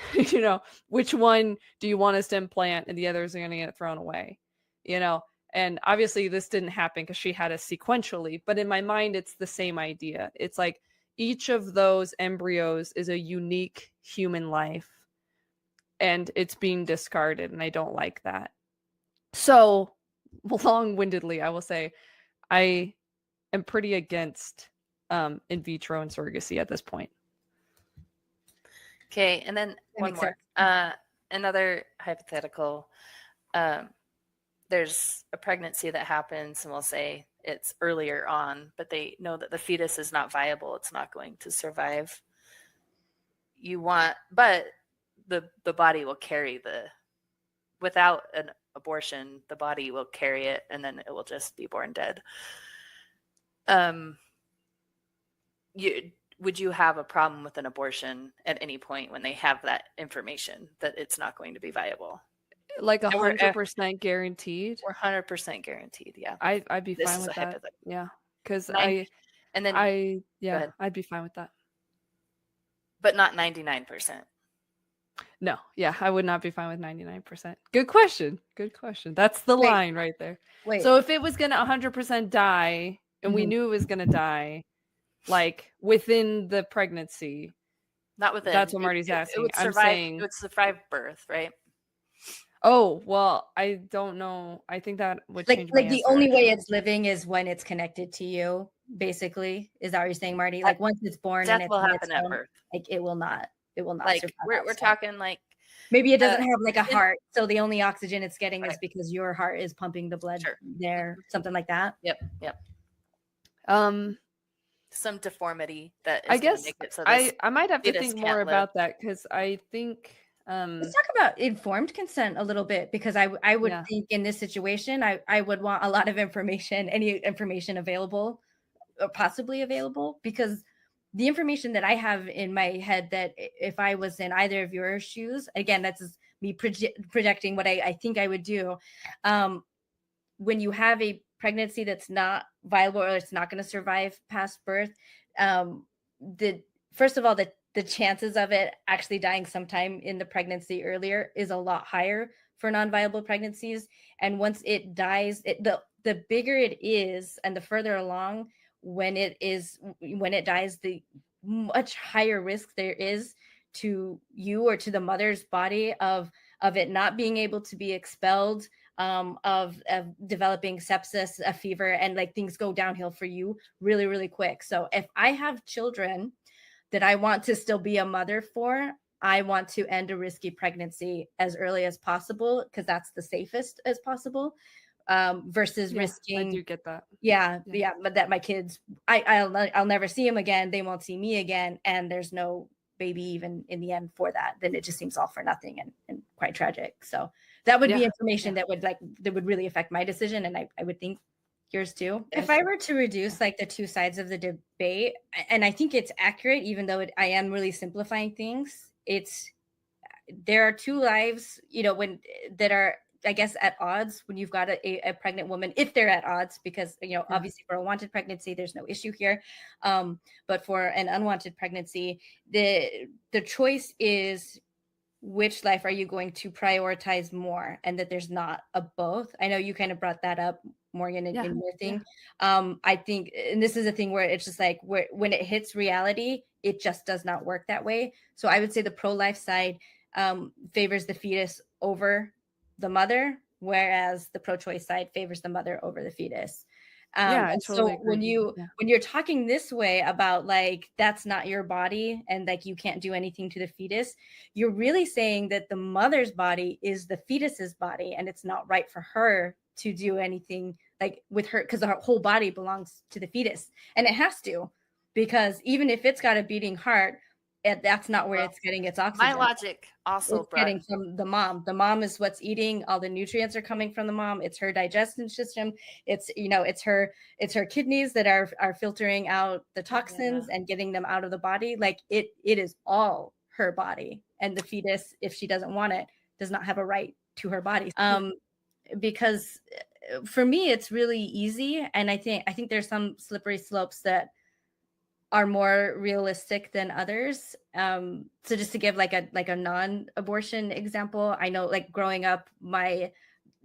which one do you want us to implant? And the others are going to get thrown away, and obviously this didn't happen because she had us sequentially, but in my mind, it's the same idea. It's like each of those embryos is a unique human life and it's being discarded. And I don't like that. So long-windedly, I will say I am pretty against in vitro and surrogacy at this point. Okay. And then one more, another hypothetical, there's a pregnancy that happens and we'll say it's earlier on, but they know that the fetus is not viable. It's not going to survive. But the body will carry without an abortion, the body will carry it and then it will just be born dead. Would you have a problem with an abortion at any point when they have that information that it's not going to be viable? Like 100% guaranteed? We're 100% guaranteed, yeah. I'd be fine with that. Yeah, because I'd be fine with that. But not 99%. No, yeah, I would not be fine with 99%. Good question. That's the line right there. So if it was going to 100% die, and we knew it was going to die, like within the pregnancy, not within. That's what Marty's asking. It would survive birth, right? Oh, well, I don't know. I think that would change my answer. The only way it's living is when it's connected to you, basically. Is that what you're saying, Marty? Like once it's born and it will happen at birth. Like it will not. Like we're talking like maybe it doesn't have like a heart, so the only oxygen it's getting is because your heart is pumping the blood there, something like that. Yep. Some deformity that is I guess make it so I might have to think more about that because I think let's talk about informed consent a little bit, because I would think in this situation I would want a lot of information, any information available or possibly available, because the information that I have in my head that if I was in either of your shoes, again, that's me projecting what I think I would do. When you have a pregnancy that's not viable or it's not going to survive past birth, first of all, the chances of it actually dying sometime in the pregnancy earlier is a lot higher for non-viable pregnancies. And once it dies, the bigger it is and the further along, when it dies, the much higher risk there is to you or to the mother's body of it not being able to be expelled, of developing sepsis, a fever, and like things go downhill for you really, really quick. So if I have children that I want to still be a mother for, I want to end a risky pregnancy as early as possible, because that's the safest as possible, versus risking. I do get that. Yeah, but that my kids, I'll never see them again. They won't see me again, and there's no baby even in the end for that. Then it just seems all for nothing and quite tragic. So that would be information that would really affect my decision, and I would think Yours too. Yes. If I were to reduce like the two sides of the debate, and I think it's accurate, even though I am really simplifying things, there are two lives, when that are, I guess, at odds when you've got a pregnant woman, if they're at odds, because, obviously for a wanted pregnancy, there's no issue here. But for an unwanted pregnancy, the choice is, which life are you going to prioritize more, and that there's not a both. I know you kind of brought that up, Morgan, in your thing. I think, and this is a thing where it's just like, when it hits reality, it just does not work that way. So I would say the pro-life side favors the fetus over the mother, whereas the pro-choice side favors the mother over the fetus. I And totally so agree. when you're talking this way about like, that's not your body and like you can't do anything to the fetus, you're really saying that the mother's body is the fetus's body, and it's not right for her to do anything like with her, because her whole body belongs to the fetus, and it has to, because even if it's got a beating heart, that's not where it's getting its oxygen. My logic also it's getting from the mom. The mom is what's eating. All the nutrients are coming from the mom. It's her digestive system. It's it's her kidneys that are filtering out the toxins and getting them out of the body. Like it is all her body. And the fetus, if she doesn't want it, does not have a right to her body. Because for me, it's really easy, and I think there's some slippery slopes that are more realistic than others. So just to give like a non-abortion example, I know like growing up, my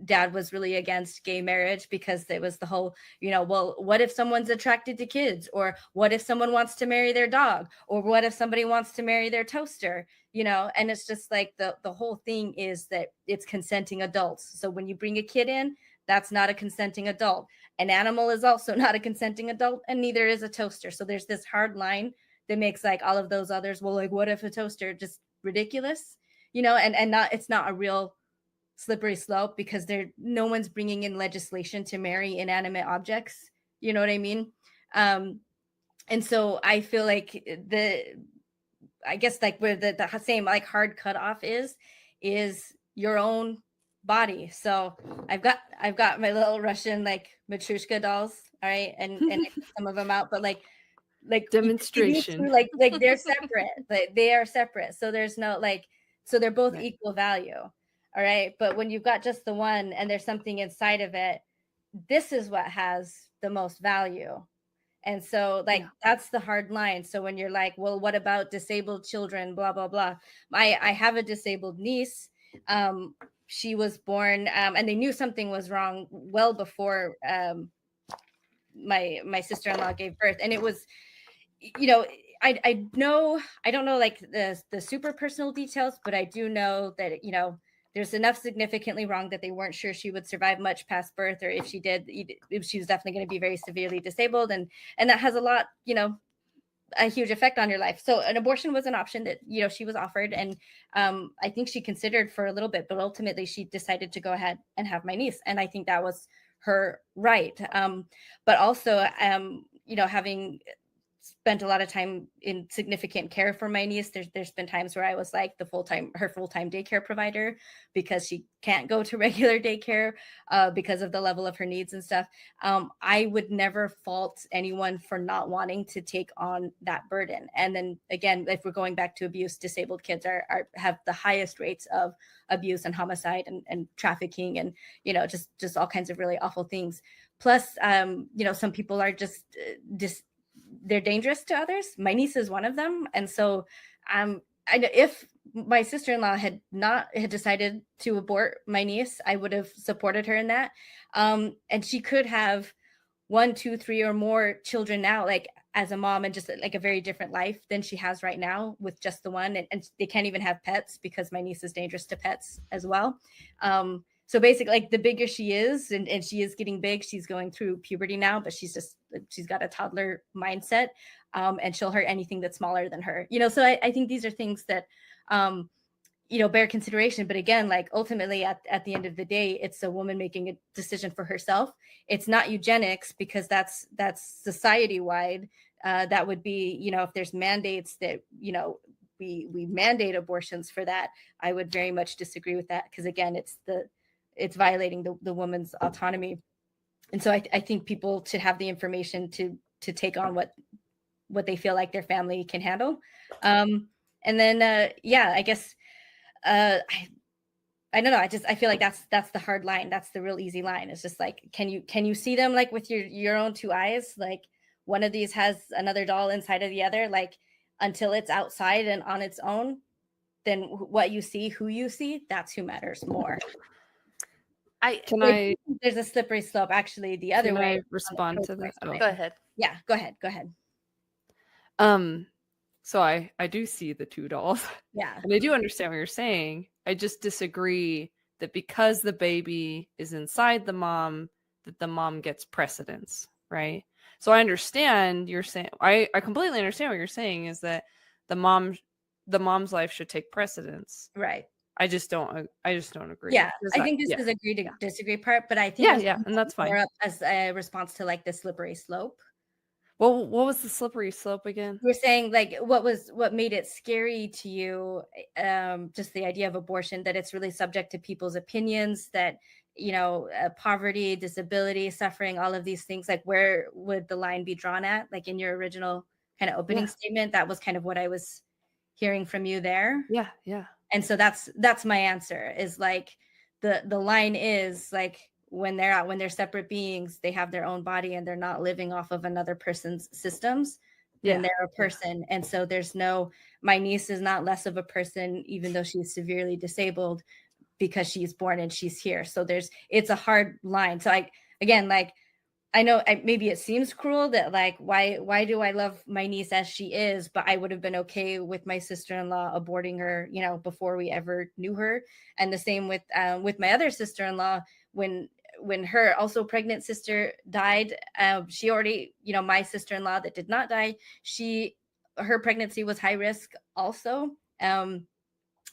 dad was really against gay marriage because it was the whole, well, what if someone's attracted to kids, or what if someone wants to marry their dog, or what if somebody wants to marry their toaster, and it's just like the whole thing is that it's consenting adults. So when you bring a kid in, that's not a consenting adult. An animal is also not a consenting adult, and neither is a toaster. So there's this hard line that makes like all of those others, well, like what if a toaster, just ridiculous, and not, it's not a real slippery slope, because no one's bringing in legislation to marry inanimate objects. You know what I mean? And so I feel like I guess like where the same like hard cutoff is your own body. So I've got my little Russian like Matryoshka dolls, all right, and I took some of them out, but like demonstration, like they're separate. Like they are separate. So there's no like, so they're both equal value. All right. But when you've got just the one and there's something inside of it, this is what has the most value. And so like that's the hard line. So when you're like, well, what about disabled children, blah blah blah, I have a disabled niece. She was born and they knew something was wrong well before my sister-in-law gave birth. And it was, I know, I don't know like the super personal details, but I do know that there's enough significantly wrong that they weren't sure she would survive much past birth, or if she did, she was definitely going to be very severely disabled, and that has a lot, a huge effect on your life. So an abortion was an option that she was offered, and I think she considered for a little bit, but ultimately she decided to go ahead and have my niece, and I think that was her right. But also having spent a lot of time in significant care for my niece, there's been times where I was like her full-time daycare provider, because she can't go to regular daycare because of the level of her needs and stuff. I would never fault anyone for not wanting to take on that burden. And then again, if we're going back to abuse, disabled kids have the highest rates of abuse and homicide and trafficking, and just all kinds of really awful things. Plus some people are just they're dangerous to others. My niece is one of them. And so if my sister-in-law had decided to abort my niece, I would have supported her in that. And she could have 1, 2, 3 or more children now, like as a mom, and just like a very different life than she has right now with just the one. And they can't even have pets because my niece is dangerous to pets as well. So basically, like the bigger she is, and she is getting big, she's going through puberty now, but she's got a toddler mindset, and she'll hurt anything that's smaller than her. So I think these are things that, bear consideration. But again, like ultimately at the end of the day, it's a woman making a decision for herself. It's not eugenics, because that's society wide. That would be, if there's mandates that, we mandate abortions for that, I would very much disagree with that, because again, it's violating the woman's autonomy. And so I think people should have the information to take on what they feel like their family can handle. And then yeah, I guess I don't know. I feel like that's the hard line. That's the real easy line. It's just like, can you see them like with your own two eyes? Like one of these has another doll inside of the other, like until it's outside and on its own, then what you see, who you see, that's who matters more. There's a slippery slope actually the other way. Can I respond to that? Go ahead. Yeah, go ahead. So I do see the two dolls. Yeah. And I do understand what you're saying. I just disagree that because the baby is inside the mom, that the mom gets precedence, right? So I understand you're saying, I completely understand what you're saying is that the mom's life should take precedence. Right. I just don't agree. Yeah. I think this is agree to disagree part, but I think and that's fine. More up as a response to like the slippery slope. Well, what was the slippery slope again? We're saying like what made it scary to you, just the idea of abortion, that it's really subject to people's opinions, that poverty, disability, suffering, all of these things. Like where would the line be drawn at? Like in your original kind of opening statement, that was kind of what I was hearing from you there. Yeah. And so that's my answer is like the line is like when they're separate beings, they have their own body and they're not living off of another person's systems, then they're a person. And so there's my niece is not less of a person, even though she's severely disabled, because she's born and she's here. So it's a hard line. So I know maybe it seems cruel that like, why do I love my niece as she is, but I would have been okay with my sister-in-law aborting her, before we ever knew her. And the same with my other sister-in-law, when her also pregnant sister died, she already, my sister-in-law that did not die, her pregnancy was high risk also. And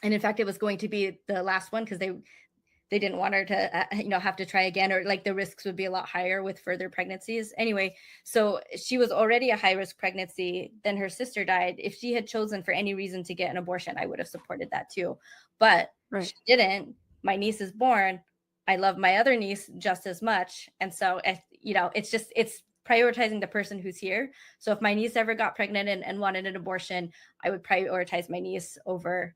in fact, it was going to be the last one because they didn't want her to, have to try again, or like the risks would be a lot higher with further pregnancies. Anyway, so she was already a high risk pregnancy. Then her sister died. If she had chosen for any reason to get an abortion, I would have supported that too. But she didn't. My niece is born. I love my other niece just as much. And so, it's prioritizing the person who's here. So if my niece ever got pregnant and wanted an abortion, I would prioritize my niece over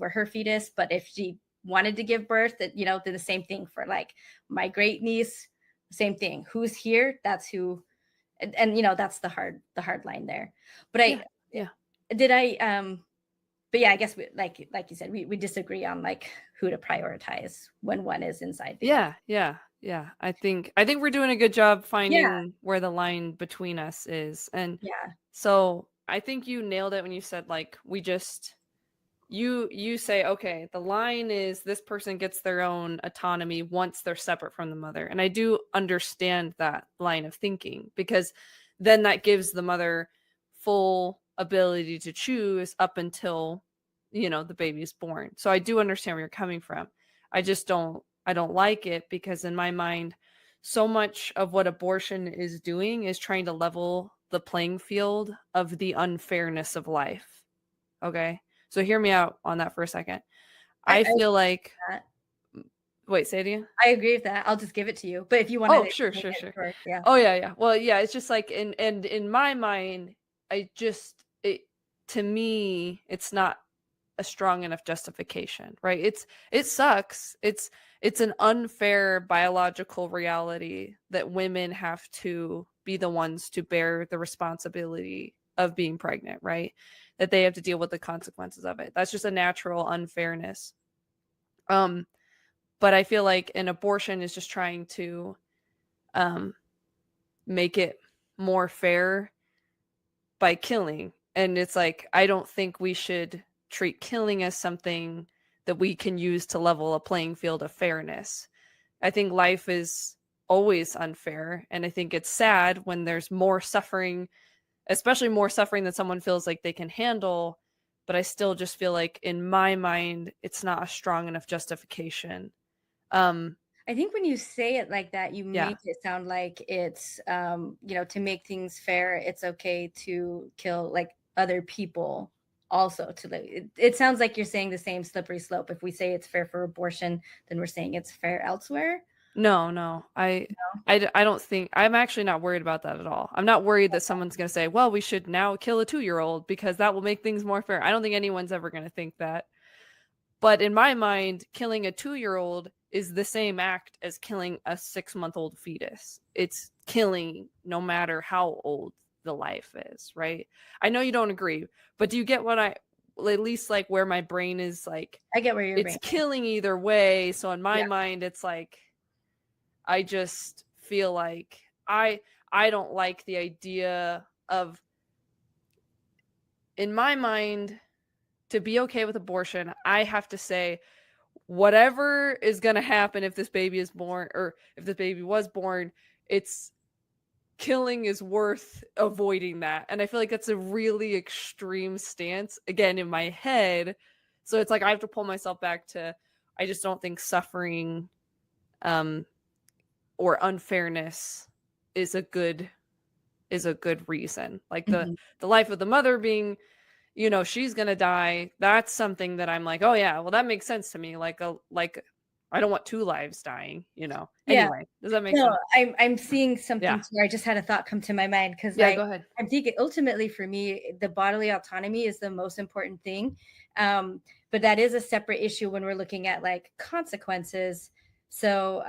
her fetus. But if she wanted to give birth, that did the same thing for like my great niece, same thing. Who's here, that's who. And that's the hard line there. But but yeah, I guess like you said, we disagree on like who to prioritize when one is inside. Yeah. I think we're doing a good job finding where the line between us is. And so I think you nailed it when you said like you say, okay, the line is this person gets their own autonomy once they're separate from the mother. And I do understand that line of thinking, because then that gives the mother full ability to choose up until, the baby's born. So I do understand where you're coming from. I don't like it because in my mind, so much of what abortion is doing is trying to level the playing field of the unfairness of life. Okay. So hear me out on that for a second. I feel like wait, say it again. I agree with that. I'll just give it to you. But if you want to, sure. Yeah. Oh yeah. Well, yeah. It's just like in my mind, to me, it's not a strong enough justification, right? It sucks. It's an unfair biological reality that women have to be the ones to bear the responsibility of being pregnant, right? That they have to deal with the consequences of it. That's just a natural unfairness. But I feel like an abortion is just trying to make it more fair by killing. And it's like, I don't think we should treat killing as something that we can use to level a playing field of fairness. I think life is always unfair. And I think it's sad when there's more suffering, especially more suffering than someone feels like they can handle. But I still just feel like in my mind, it's not a strong enough justification. I think when you say it like that, you make it sound like it's, to make things fair, it's okay to kill like other people also. It sounds like you're saying the same slippery slope. If we say it's fair for abortion, then we're saying it's fair elsewhere. No. I don't think, I'm actually not worried about that at all. I'm not worried that someone's going to say, well, we should now kill a 2-year-old because that will make things more fair. I don't think anyone's ever going to think that. But in my mind, killing a 2-year-old is the same act as killing a 6-month-old fetus. It's killing no matter how old the life is, right? I know you don't agree, but do you get what at least like where my brain is like, I get where your it's brain killing either way. So in my mind, it's like, I just feel like I don't like the idea of, in my mind, to be okay with abortion, I have to say whatever is going to happen if this baby is born, or if the baby was born, it's killing is worth avoiding that. And I feel like that's a really extreme stance, again, in my head. So it's like I have to pull myself back to, I just don't think suffering or unfairness is a good reason. Like the life of the mother being, you know, she's gonna die, that's something that I'm like, oh yeah, well that makes sense to me. Like I don't want 2 lives dying, you know. Yeah. Anyway, does that make No, sense? I'm seeing something Yeah. too. I just had a thought come to my mind because Yeah, go ahead. I'm thinking ultimately for me, the bodily autonomy is the most important thing. But that is a separate issue when we're looking at like consequences. So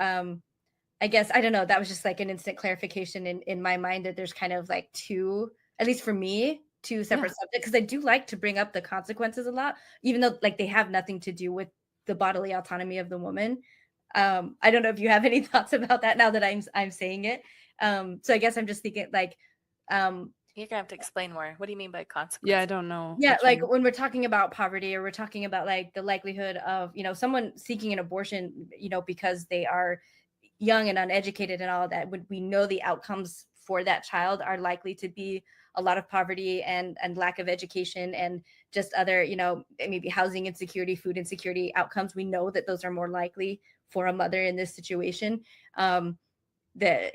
I guess I don't know. That was just like an instant clarification in my mind that there's kind of like two, at least for me, two separate subjects. Because I do like to bring up the consequences a lot, even though like they have nothing to do with the bodily autonomy of the woman. I don't know if you have any thoughts about that now that I'm saying it. So I guess I'm just thinking like You're gonna have to explain more. What do you mean by consequences? Yeah, I don't know. yeah, like when we're talking about poverty, or we're talking about like the likelihood of, you know, someone seeking an abortion, you know, because they are young and uneducated and all of that, when we know the outcomes for that child are likely to be a lot of poverty and lack of education and just other, you know, maybe housing insecurity, food insecurity outcomes. We know that those are more likely for a mother in this situation. That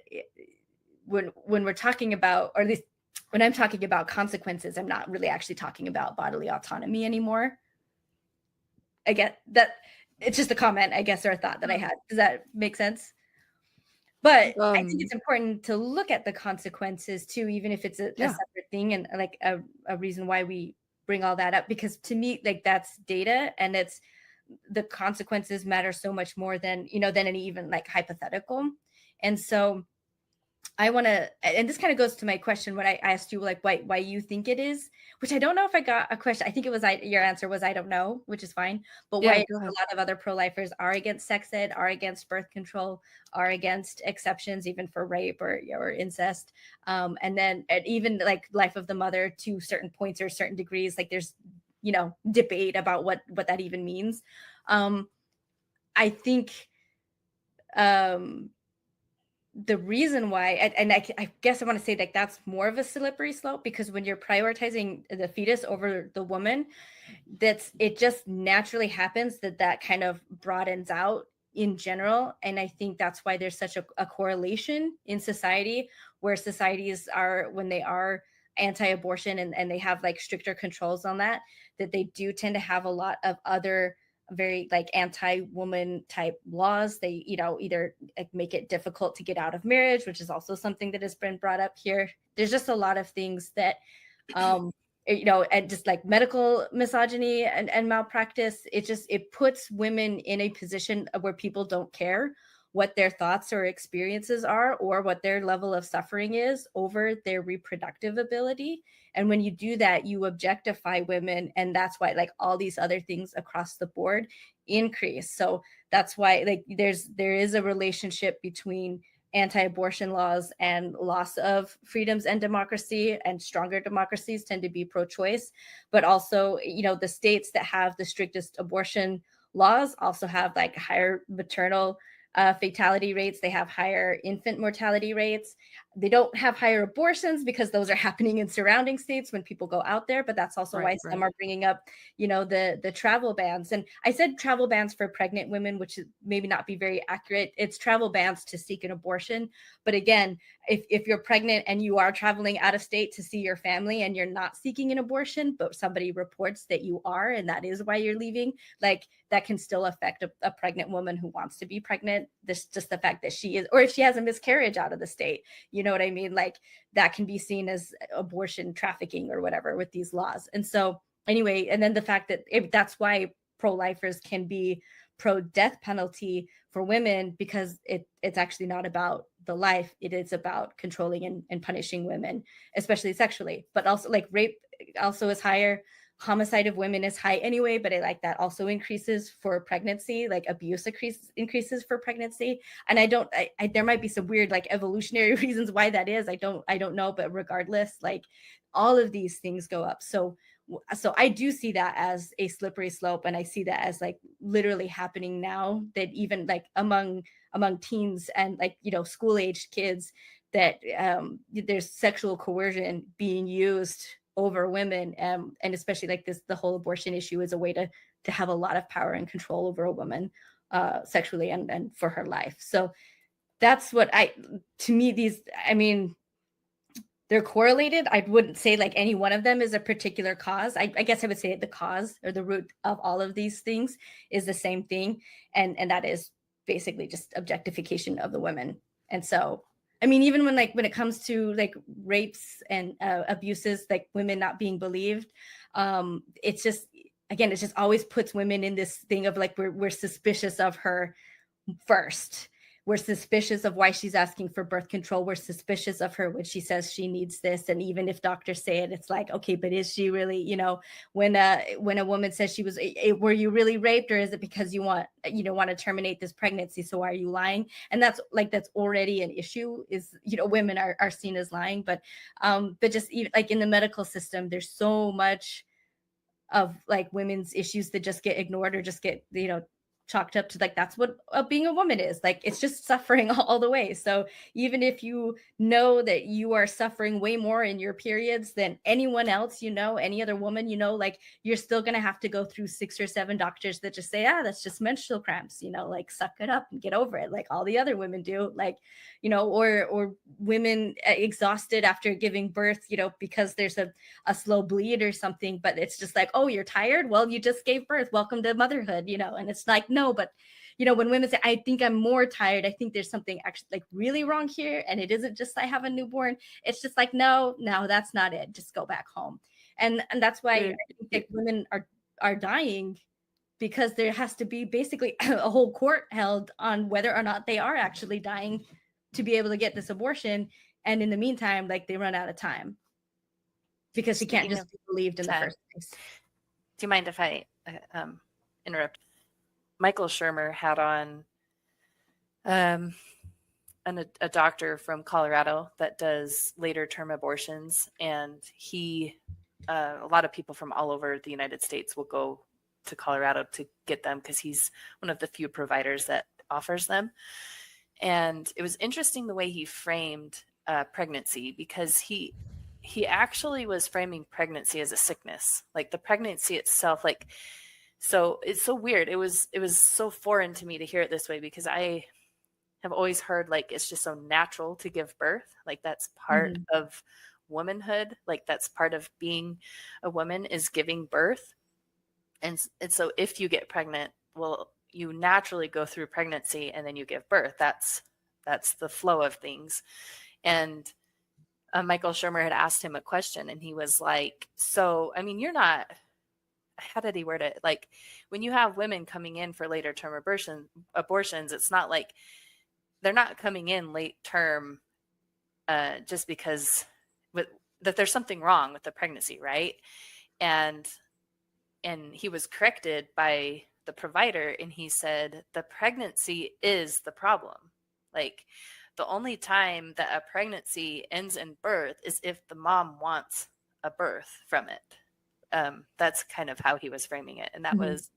when we're talking about, or at least when I'm talking about consequences, I'm not really actually talking about bodily autonomy anymore. I get that. It's just a comment, I guess, or a thought that I had. Does that make sense? But I think it's important to look at the consequences too, even if it's a separate thing, and like a reason why we bring all that up, because to me, like that's data, and it's the consequences matter so much more than, you know, than any even like hypothetical. And so I want to, and this kind of goes to my question when I asked you like why you think it is, which I don't know if I got a question. I think it was your answer was I don't know, which is fine. But why a lot of other pro-lifers are against sex ed, are against birth control, are against exceptions even for rape or incest, and then even like life of the mother to certain points or certain degrees. Like there's, you know, debate about what that even means. I think the reason why, and I guess I want to say that that's more of a slippery slope, because when you're prioritizing the fetus over the woman, it just naturally happens that kind of broadens out in general. And I think that's why there's such a correlation in society, where societies are, when they are anti-abortion and they have like stricter controls on that they do tend to have a lot of other very like anti-woman type laws. They, you know, either make it difficult to get out of marriage, which is also something that has been brought up here. There's just a lot of things that you know, and just like medical misogyny and malpractice, it puts women in a position where people don't care what their thoughts or experiences are, or what their level of suffering is over their reproductive ability. And when you do that, you objectify women. And that's why like all these other things across the board increase. So that's why like there is a relationship between anti-abortion laws and loss of freedoms and democracy, and stronger democracies tend to be pro-choice. But also, you know, the states that have the strictest abortion laws also have like higher maternal fatality rates. They have higher infant mortality rates. They don't have higher abortions because those are happening in surrounding states when people go out there. But that's also why some are bringing up, the travel bans. And I said travel bans for pregnant women, which is maybe not be very accurate. It's travel bans to seek an abortion. But again, if you're pregnant and you are traveling out of state to see your family and you're not seeking an abortion, but somebody reports that you are, and that is why you're leaving, like that can still affect a pregnant woman who wants to be pregnant. This just the fact that she is, or if she has a miscarriage out of the state, you know what I mean? Like that can be seen as abortion trafficking or whatever with these laws. And so anyway, and then the fact that that's why pro-lifers can be pro-death penalty for women, because it's actually not about the life. It is about controlling and punishing women, especially sexually, but also like rape also is higher. Homicide of women is high anyway, but I like that also increases for pregnancy, like abuse increases for pregnancy. And I there might be some weird like evolutionary reasons why that is. I don't know, but regardless, like all of these things go up. So I do see that as a slippery slope, and I see that as like literally happening now, that even like among teens and like, school aged kids, that there's sexual coercion being used over women, and especially like the whole abortion issue is a way to have a lot of power and control over a woman sexually and for her life. So that's what to me, these, I mean, they're correlated. I wouldn't say like any one of them is a particular cause. I guess I would say the cause or the root of all of these things is the same thing. And that is basically just objectification of the women. And so, I mean, even when it comes to like rapes and abuses, like women not being believed, it's just, again, it just always puts women in this thing of like, we're suspicious of her first. We're suspicious of why she's asking for birth control. We're suspicious of her when she says she needs this. And even if doctors say it, it's like, okay, but is she really, when a woman says she was, were you really raped, or is it because you want to terminate this pregnancy? So why are you lying? And that's already an issue, is, women are seen as lying, but just even like in the medical system, there's so much of like women's issues that just get ignored or just get, chalked up to like, that's what being a woman is like. It's just suffering all the way. So even if you know that you are suffering way more in your periods than anyone else, any other woman, like you're still going to have to go through 6 or 7 doctors that just say, that's just menstrual cramps, like suck it up and get over it, like all the other women do, like, or women exhausted after giving birth, because there's a slow bleed or something, but it's just like, oh, you're tired, well, you just gave birth, welcome to motherhood, and it's like, no, but when women say, I think I'm more tired, I think there's something actually like really wrong here, and it isn't just I have a newborn. It's just like, no, that's not it, just go back home. And that's why I think that women are dying, because there has to be basically a whole court held on whether or not they are actually dying to be able to get this abortion. And in the meantime, like they run out of time because she can't just be believed in the first place. Do you mind if I interrupt? Michael Shermer had on a doctor from Colorado that does later term abortions, and he a lot of people from all over the United States will go to Colorado to get them because he's one of the few providers that offers them. And it was interesting the way he framed pregnancy, because he actually was framing pregnancy as a sickness, like the pregnancy itself, like. So it's so weird. It was so foreign to me to hear it this way, because I have always heard like it's just so natural to give birth. Like that's part of womanhood. Like that's part of being a woman, is giving birth. And so if you get pregnant, well, you naturally go through pregnancy and then you give birth. That's the flow of things. And Michael Shermer had asked him a question, and he was like, so, I mean, you're not, how did he word it? Like when you have women coming in for later term abortions, it's not like they're not coming in late term just because that there's something wrong with the pregnancy, right? And he was corrected by the provider, and he said the pregnancy is the problem. Like the only time that a pregnancy ends in birth is if the mom wants a birth from it. That's kind of how he was framing it. And that was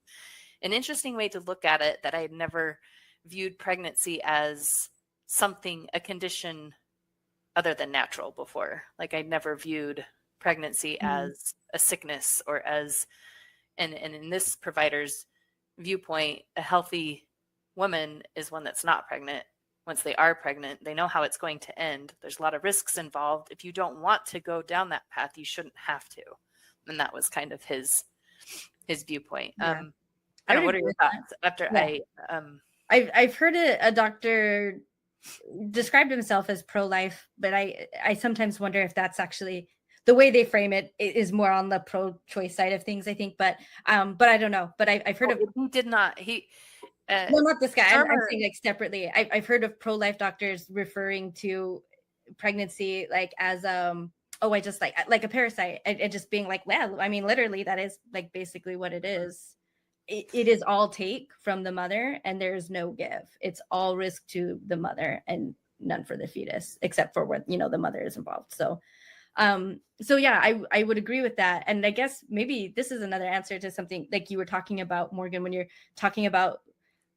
an interesting way to look at it, that I had never viewed pregnancy as something, a condition other than natural before. Like I never viewed pregnancy as a sickness or as, and in this provider's viewpoint, a healthy woman is one that's not pregnant. Once they are pregnant, they know how it's going to end. There's a lot of risks involved. If you don't want to go down that path, you shouldn't have to. And that was kind of his viewpoint. Yeah. I don't know, what are your thoughts after I've heard a doctor described himself as pro-life, but I sometimes wonder if that's actually the way they frame it is more on the pro-choice side of things, I think. But I don't know. But I've heard of he did not he no, not this guy. I'm saying like separately. I've heard of pro-life doctors referring to pregnancy like as I just like a parasite, and just being like, well, I mean, literally that is like basically what it is. It is all take from the mother, and there's no give. It's all risk to the mother and none for the fetus, except for when the mother is involved. So yeah, I would agree with that. And I guess maybe this is another answer to something like you were talking about, Morgan, when you're talking about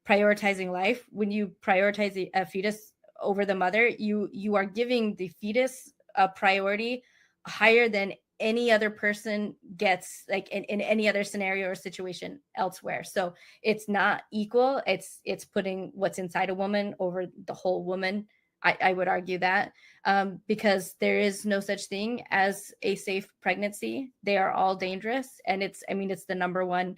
prioritizing life. When you prioritize a fetus over the mother, you are giving the fetus a priority higher than any other person gets, like in any other scenario or situation elsewhere. So it's not equal. It's putting what's inside a woman over the whole woman. I would argue that because there is no such thing as a safe pregnancy. They are all dangerous. And it's the number one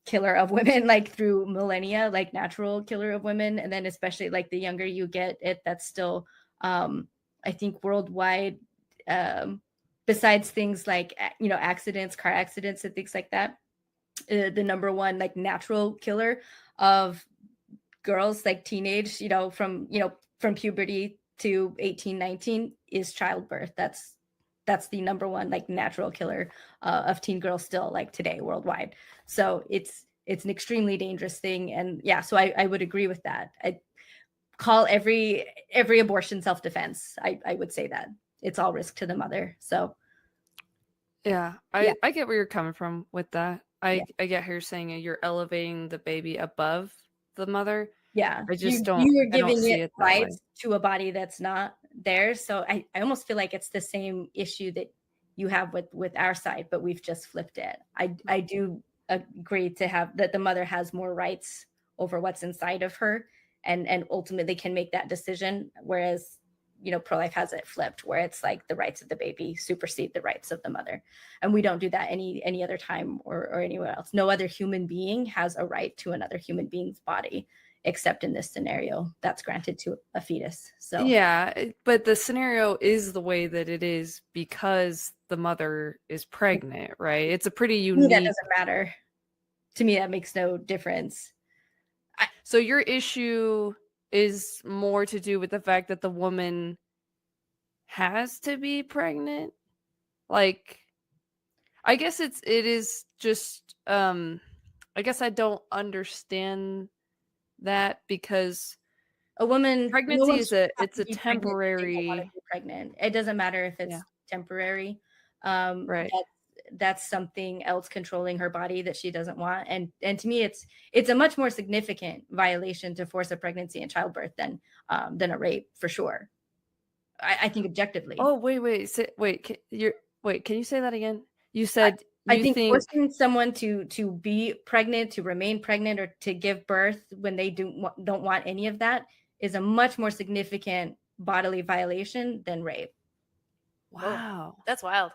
killer of women, like through millennia, like natural killer of women. And then especially like the younger you get, that's still, I think worldwide, besides things like, accidents, car accidents and things like that, the number one like natural killer of girls, like teenage, from puberty to 18, 19 is childbirth. That's the number one like natural killer of teen girls still, like today worldwide. So it's an extremely dangerous thing. And yeah, so I would agree with that. I call every abortion self-defense. I would say that it's all risk to the mother. So yeah, I get where you're coming from with that. I get how you're saying you're elevating the baby above the mother. Yeah, I just you're giving see it rights to a body that's not theirs. So I almost feel like it's the same issue that you have with our side, but we've just flipped it. I do agree to have that the mother has more rights over what's inside of her, and ultimately can make that decision. Whereas, pro-life has it flipped, where it's like the rights of the baby supersede the rights of the mother. And we don't do that any other time or anywhere else. No other human being has a right to another human being's body, except in this scenario that's granted to a fetus. So yeah, but the scenario is the way that it is because the mother is pregnant, right? It's a pretty unique. That doesn't matter to me. That makes no difference. So your issue is more to do with the fact that the woman has to be pregnant. Like, I guess it is just I guess I don't understand that, because a woman pregnancy is it's a temporary pregnant. It doesn't matter if it's temporary. Right. That's something else controlling her body that she doesn't want. And to me, it's a much more significant violation to force a pregnancy and childbirth than a rape, for sure. I think objectively. Oh, can you say that again? You said I think forcing someone to be pregnant, to remain pregnant, or to give birth when they don't want any of that is a much more significant bodily violation than rape. Wow, that's wild.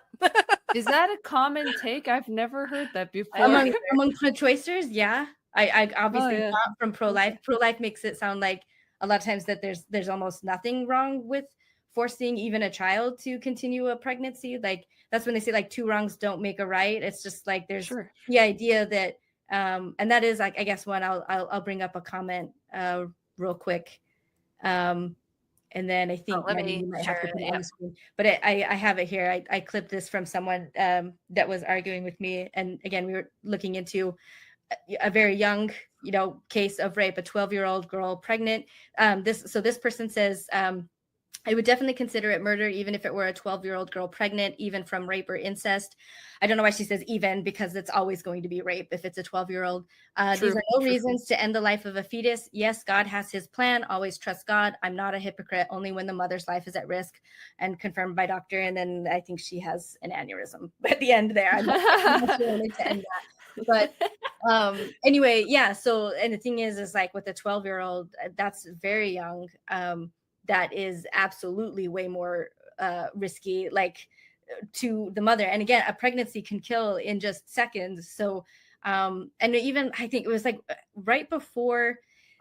Is that a common take? I've never heard that before. Among pro-choicers, yeah. I obviously not from pro-life. Okay. Pro-life makes it sound like a lot of times that there's almost nothing wrong with forcing even a child to continue a pregnancy. Like that's when they say like two wrongs don't make a right. It's just like there's the idea that and that is like, I guess one I'll bring up a comment real quick. And then I think you might have to put it on the screen. But I have it here. I clipped this from someone that was arguing with me. And again, we were looking into a very young, case of rape, a 12-year-old girl pregnant. This person says I would definitely consider it murder, even if it were a 12-year-old girl pregnant, even from rape or incest. I don't know why she says even, because it's always going to be rape if it's a 12-year-old. These are no reasons to end the life of a fetus. Yes, God has his plan. Always trust God. I'm not a hypocrite, only when the mother's life is at risk, and confirmed by doctor. And then I think she has an aneurysm at the end there. I'm not sure to end that. But anyway, yeah. So, and the thing is like with a 12-year-old, that's very young. That is absolutely way more risky, like to the mother. And again, a pregnancy can kill in just seconds. So, and even I think it was like right before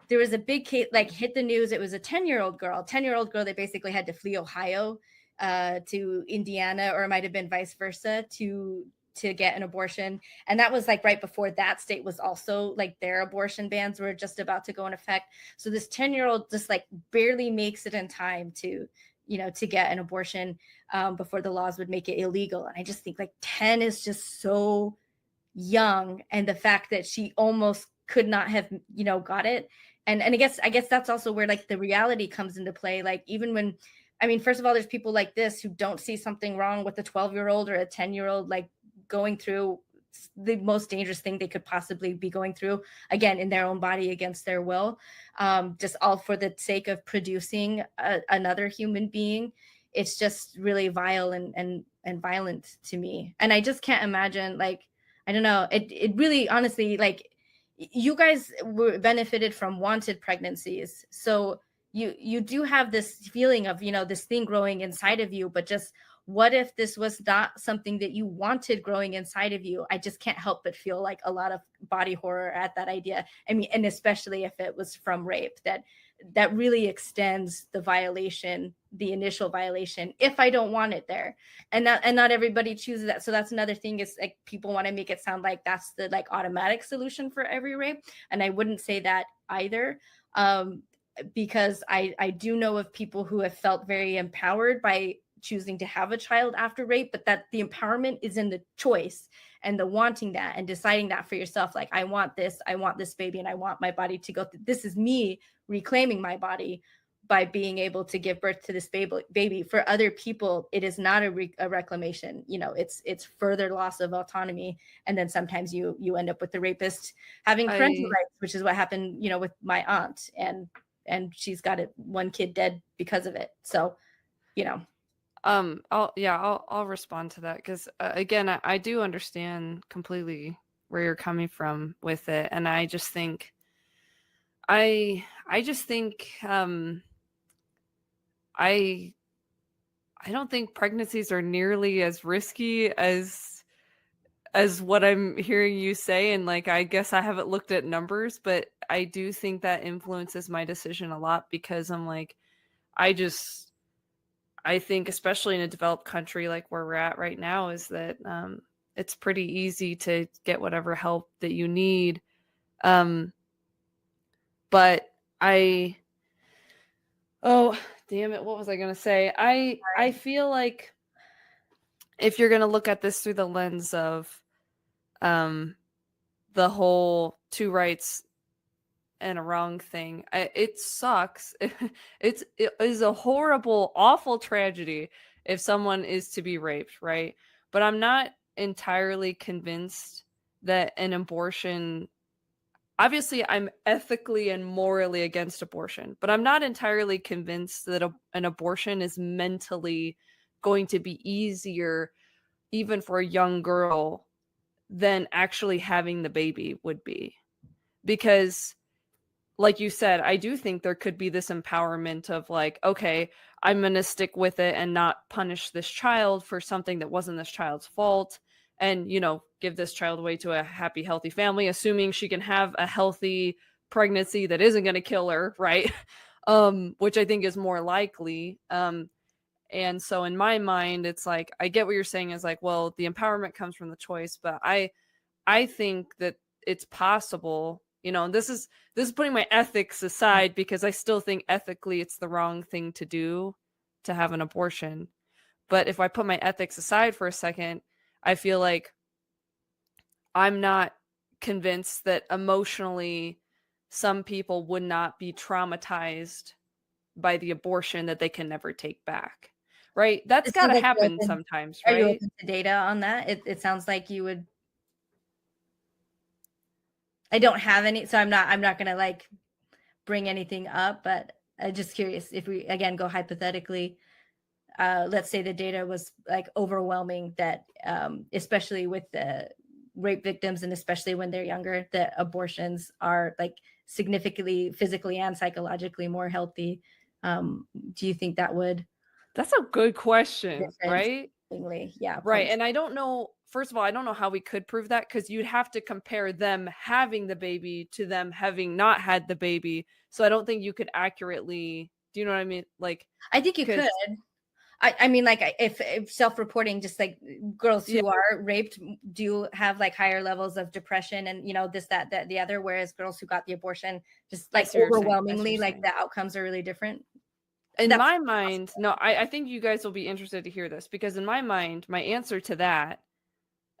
there was a big case, like hit the news. It was a 10-year-old girl. They basically had to flee Ohio to Indiana, or it might have been vice versa, to get an abortion. And that was like right before that state was also like their abortion bans were just about to go in effect. So this 10-year-old just like barely makes it in time to, to get an abortion before the laws would make it illegal. And I just think like 10 is just so young. And the fact that she almost could not have, got it. And I guess that's also where like the reality comes into play. Like even when, I mean, first of all, there's people like this who don't see something wrong with a 12-year-old or a 10-year-old, like going through the most dangerous thing they could possibly be going through, again, in their own body against their will, just all for the sake of producing another human being. It's just really vile and violent to me. And I just can't imagine, like, I don't know, it really, honestly, like, you guys were benefited from wanted pregnancies. So you do have this feeling of, this thing growing inside of you, but just what if this was not something that you wanted growing inside of you? I just can't help but feel like a lot of body horror at that idea. I mean, and especially if it was from rape, that really extends the violation, the initial violation, if I don't want it there. And not everybody chooses that. So that's another thing, is like people want to make it sound like that's the like automatic solution for every rape. And I wouldn't say that either. Because I do know of people who have felt very empowered by choosing to have a child after rape, but that the empowerment is in the choice and the wanting that and deciding that for yourself. Like, I want this baby, and I want my body to go through. This is me reclaiming my body by being able to give birth to this baby. For other people, it is not a reclamation. It's further loss of autonomy. And then sometimes you end up with the rapist having parental rights, which is what happened, with my aunt, and she's got one kid dead because of it. So, I'll respond to that, because again, I do understand completely where you're coming from with it, and I just think I don't think pregnancies are nearly as risky as what I'm hearing you say. And like, I guess I haven't looked at numbers, but I do think that influences my decision a lot, because I'm like, I think, especially in a developed country like where we're at right now, is that it's pretty easy to get whatever help that you need. But oh, damn it, what was I going to say? I feel like if you're going to look at this through the lens of the whole two rights and a wrong thing, it sucks. It is a horrible, awful tragedy if someone is to be raped, right? But I'm not entirely convinced that an abortion, obviously I'm ethically and morally against abortion, but I'm not entirely convinced that an abortion is mentally going to be easier, even for a young girl, than actually having the baby would be. Because like you said, I do think there could be this empowerment of like, okay, I'm going to stick with it and not punish this child for something that wasn't this child's fault, and, give this child away to a happy, healthy family, assuming she can have a healthy pregnancy that isn't going to kill her, right? Which I think is more likely. And so in my mind, it's like, I get what you're saying is like, well, the empowerment comes from the choice, but I think that it's possible, and this is putting my ethics aside, because I still think ethically it's the wrong thing to do to have an abortion. But if I put my ethics aside for a second, I feel like I'm not convinced that emotionally some people would not be traumatized by the abortion that they can never take back, right? That's It got sounds to like you're happen open. sometimes, Are you right? open to data on that? It sounds like you would. I don't have any, so I'm not gonna like bring anything up, but I'm just curious if we again go hypothetically. Let's say the data was like overwhelming that, especially with the rape victims and especially when they're younger, that abortions are like significantly physically and psychologically more healthy. Do you think that would That's a good be question, different? right? Yeah, Right. And I don't know, first of all, I don't know how we could prove that because you'd have to compare them having the baby to them having not had the baby. So I don't think you could accurately, do you know what I mean? Like, I think you because, could. I mean, like if self-reporting, just like girls yeah, who are raped do have like higher levels of depression and this, that, the other, whereas girls who got the abortion, just I like see what you're saying. I see what overwhelmingly, you're like saying. the outcomes are really different. In That's my mind, no, I think you guys will be interested to hear this because in my mind, my answer to that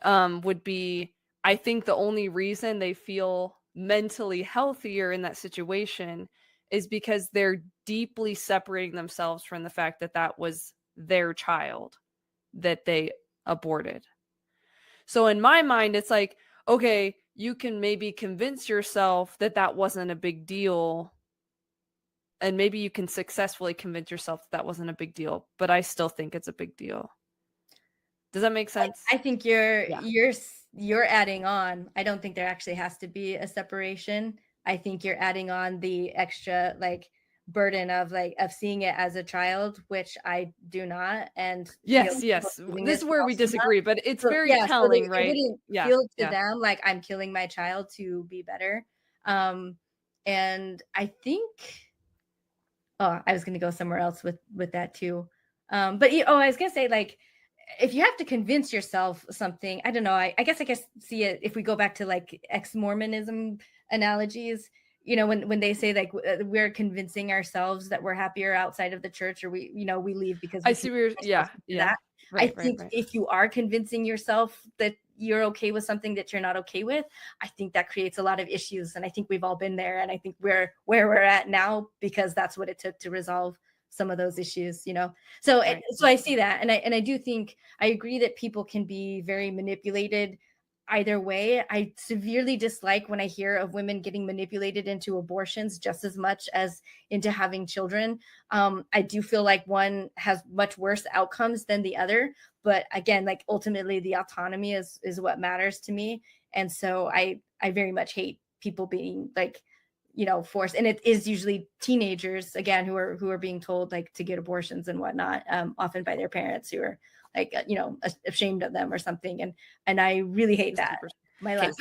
would be I think the only reason they feel mentally healthier in that situation is because they're deeply separating themselves from the fact that that was their child that they aborted. So in my mind, it's like, okay, you can maybe convince yourself that that wasn't a big deal. And maybe you can successfully convince yourself that, that wasn't a big deal, but I still think it's a big deal. Does that make sense? I think you're adding on. I don't think there actually has to be a separation. I think you're adding on the extra like burden of seeing it as a child, which I do not, and feel Yes, like people yes. doing This this is would where we also not. disagree, but it's So very yeah, so telling, it right? wouldn't Yeah, feel to yeah. them like I'm killing my child to be better. And I think I was gonna go somewhere else with that too. But I was gonna say like if you have to convince yourself something, I don't know. I guess see it if we go back to like ex-Mormonism analogies. When they say like we're convincing ourselves that we're happier outside of the church, or we leave because I we see can where, convince yeah, ourselves to do yeah. that. I Right, right, think right. if you are convincing yourself that you're okay with something that you're not okay with, I think that creates a lot of issues. And I think we've all been there. And I think we're where we're at now because that's what it took to resolve some of those issues. So Right. so I see that, and I do think I agree that people can be very manipulated either way. I severely dislike when I hear of women getting manipulated into abortions just as much as into having children. I do feel like one has much worse outcomes than the other, but again, like ultimately the autonomy is what matters to me. And so I very much hate people being like forced, and it is usually teenagers again who are being told like to get abortions and whatnot, often by their parents who are like ashamed of them or something, and I really hate that. My Okay. last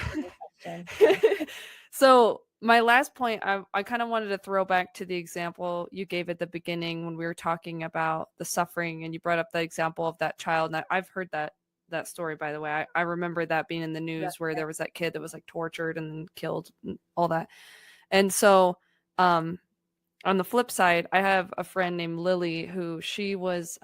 question. Yeah. So my last point, I kind of wanted to throw back to the example you gave at the beginning when we were talking about the suffering, and you brought up the example of that child. And I've heard that story, by the way. I remember that being in the news where there was that kid that was like tortured and then killed and all that. And so on the flip side, I have a friend named Lily who she was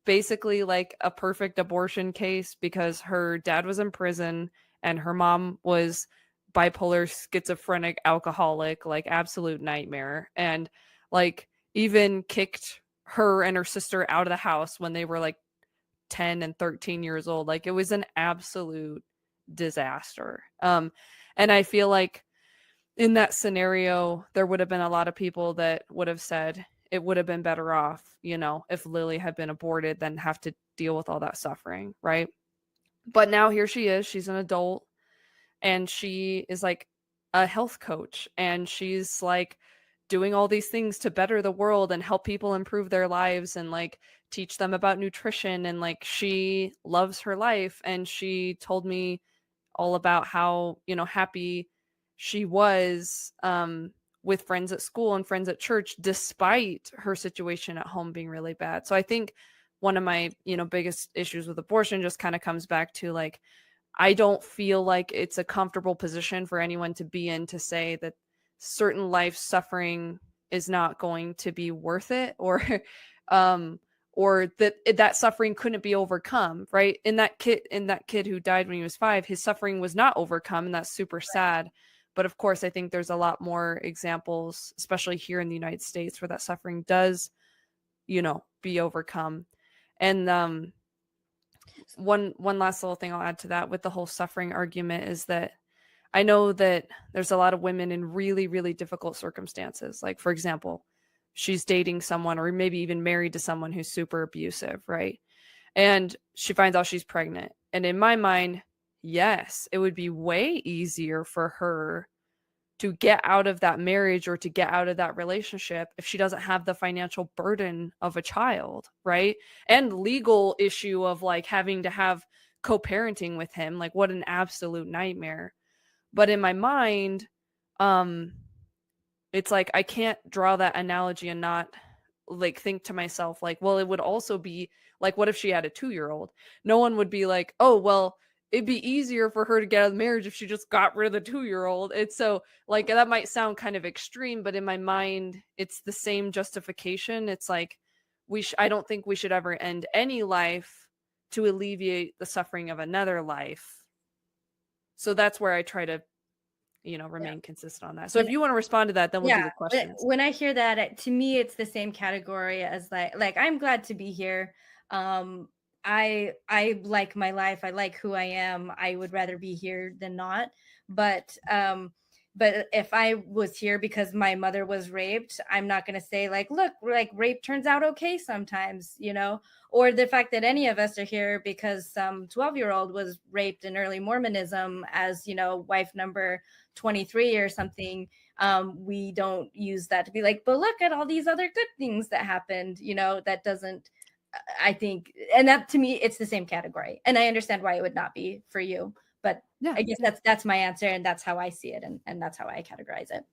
basically like a perfect abortion case because her dad was in prison and her mom was bipolar, schizophrenic, alcoholic, like absolute nightmare. And like even kicked her and her sister out of the house when they were like 10 and 13 years old. Like it was an absolute disaster. And I feel like in that scenario, there would have been a lot of people that would have said it would have been better off, if Lily had been aborted than have to deal with all that suffering, right? But now here she is, she's an adult and she is like a health coach and she's like doing all these things to better the world and help people improve their lives and like teach them about nutrition, and like she loves her life. And she told me all about how happy she was with friends at school and friends at church despite her situation at home being really bad. So I think one of my biggest issues with abortion just kind of comes back to like I don't feel like it's a comfortable position for anyone to be in to say that certain life suffering is not going to be worth it, um or that suffering couldn't be overcome, right? In that kid who died when he was 5, his suffering was not overcome, and that's super sad. But of course, I think there's a lot more examples, especially here in the United States, where that suffering does, be overcome. And one last little thing I'll add to that with the whole suffering argument is that I know that there's a lot of women in really, really difficult circumstances. Like, for example, she's dating someone or maybe even married to someone who's super abusive, right? And she finds out she's pregnant. And in my mind, yes, it would be way easier for her to get out of that marriage or to get out of that relationship if she doesn't have the financial burden of a child, right? And legal issue of like having to have co-parenting with him. Like, what an absolute nightmare. But in my mind, it's like I can't draw that analogy and not like think to myself like, well, it would also be like, what if she had a 2-year-old? No one would be like, oh, well, it'd be easier for her to get out of the marriage if she just got rid of the 2-year-old. It's so like that might sound kind of extreme, but in my mind, it's the same justification. It's like I don't think we should ever end any life to alleviate the suffering of another life. So that's where I try to remain consistent on that. So if you want to respond to that, then we'll do the questions. When I hear that, to me, it's the same category as like I'm glad to be here. I like my life. I like who I am. I would rather be here than not. But if I was here because my mother was raped, I'm not going to say like, look, like rape turns out okay sometimes, or the fact that any of us are here because some 12-year-old was raped in early Mormonism as, wife number 23 or something. We don't use that to be like, but look at all these other good things that happened, that doesn't, I think, and that to me, it's the same category. And I understand why it would not be for you, but yeah, I guess that's my answer. And that's how I see it. And that's how I categorize it.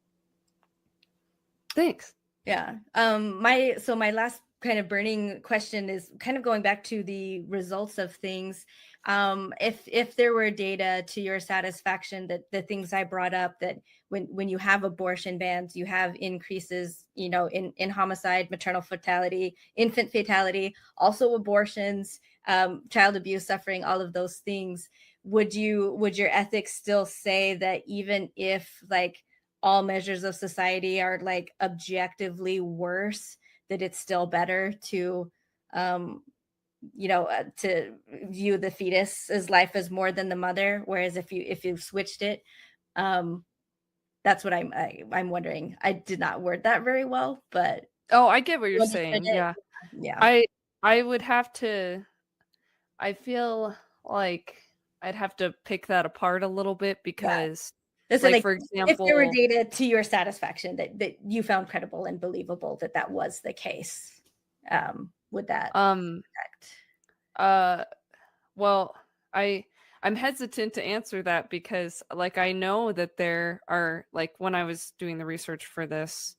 Thanks. Yeah. My last kind of burning question is kind of going back to the results of things. If there were data to your satisfaction that the things I brought up, that when you have abortion bans, you have increases, in homicide, maternal fatality, infant fatality, also abortions, child abuse suffering, all of those things, would your ethics still say that even if like all measures of society are like objectively worse, that it's still better to to view the fetus as life as more than the mother, whereas if you switched it, that's what I'm wondering. I did not word that very well, but I get what you're saying. Yeah. I would have to, I feel like I'd have to pick that apart a little bit because like for example, if there were data to your satisfaction that you found credible and believable that was the case, would that well, I'm hesitant to answer that because like I know that there are, like when I was doing the research for this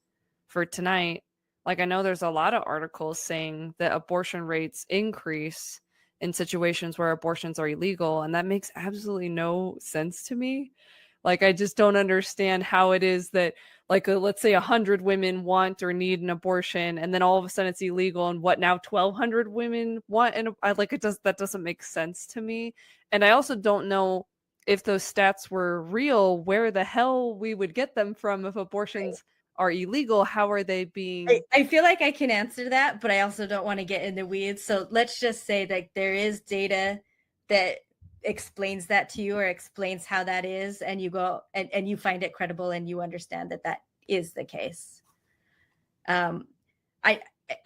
for tonight, like I know there's a lot of articles saying that abortion rates increase in situations where abortions are illegal, and that makes absolutely no sense to me. Like, I just don't understand how it is that, like, let's say 100 women want or need an abortion, and then all of a sudden it's illegal, and what, now 1,200 women want? And that doesn't make sense to me. And I also don't know if those stats were real, where the hell we would get them from if abortions are illegal. How are they being? I feel like I can answer that, but I also don't want to get in the weeds. So let's just say that there is data that explains that to you or explains how that is, and you go and you find it credible and you understand that is the case. I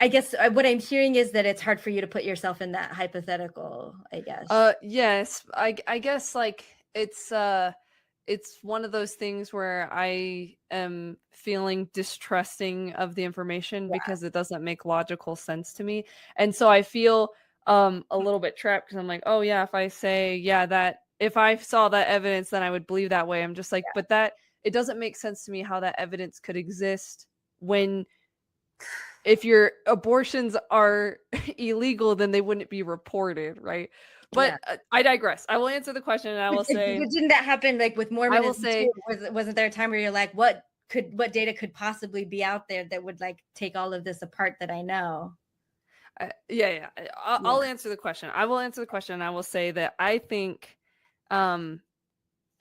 guess what I'm hearing is that it's hard for you to put yourself in that hypothetical, I guess. Yes, I guess like it's one of those things where I am feeling distrusting of the information because it doesn't make logical sense to me. And so I feel a little bit trapped because I'm like, oh yeah, if I say, that if I saw that evidence, then I would believe that way. I'm just like, but that it doesn't make sense to me how that evidence could exist when if your abortions are illegal, then they wouldn't be reported, right? But I digress. I will answer the question, and I will say, didn't that happen like with Mormonism? I will say, wasn't there a time where you're like, what data could possibly be out there that would like take all of this apart that I know? I'll answer the question. I will answer the question, and I will say that I think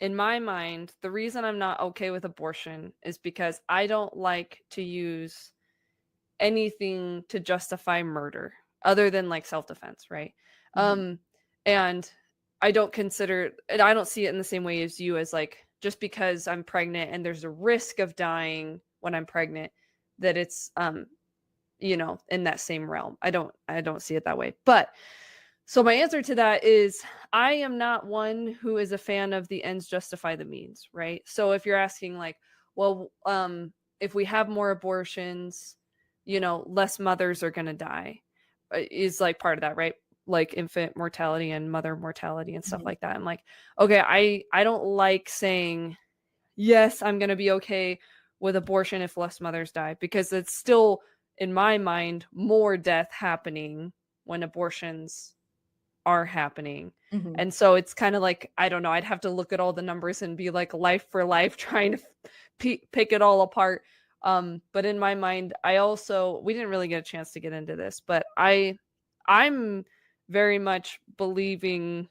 in my mind, the reason I'm not okay with abortion is because I don't like to use anything to justify murder other than like self-defense, right? And I don't consider, and I don't see it in the same way as you, as like just because I'm pregnant and there's a risk of dying when I'm pregnant, that it's you know, in that same realm. I don't see it that way. But so my answer to that is I am not one who is a fan of the ends justify the means, right? So if you're asking like, well, if we have more abortions, you know, less mothers are going to die, is like part of that, right? Like infant mortality and mother mortality and stuff like that. I'm like, okay, I don't like saying, yes, I'm going to be okay with abortion if less mothers die, because it's still, in my mind, more death happening when abortions are happening. And so it's kind of like, I don't know, I'd have to look at all the numbers and be like life for life trying to pick it all apart. But in my mind, I also, we didn't really get a chance to get into this, but I'm very much believing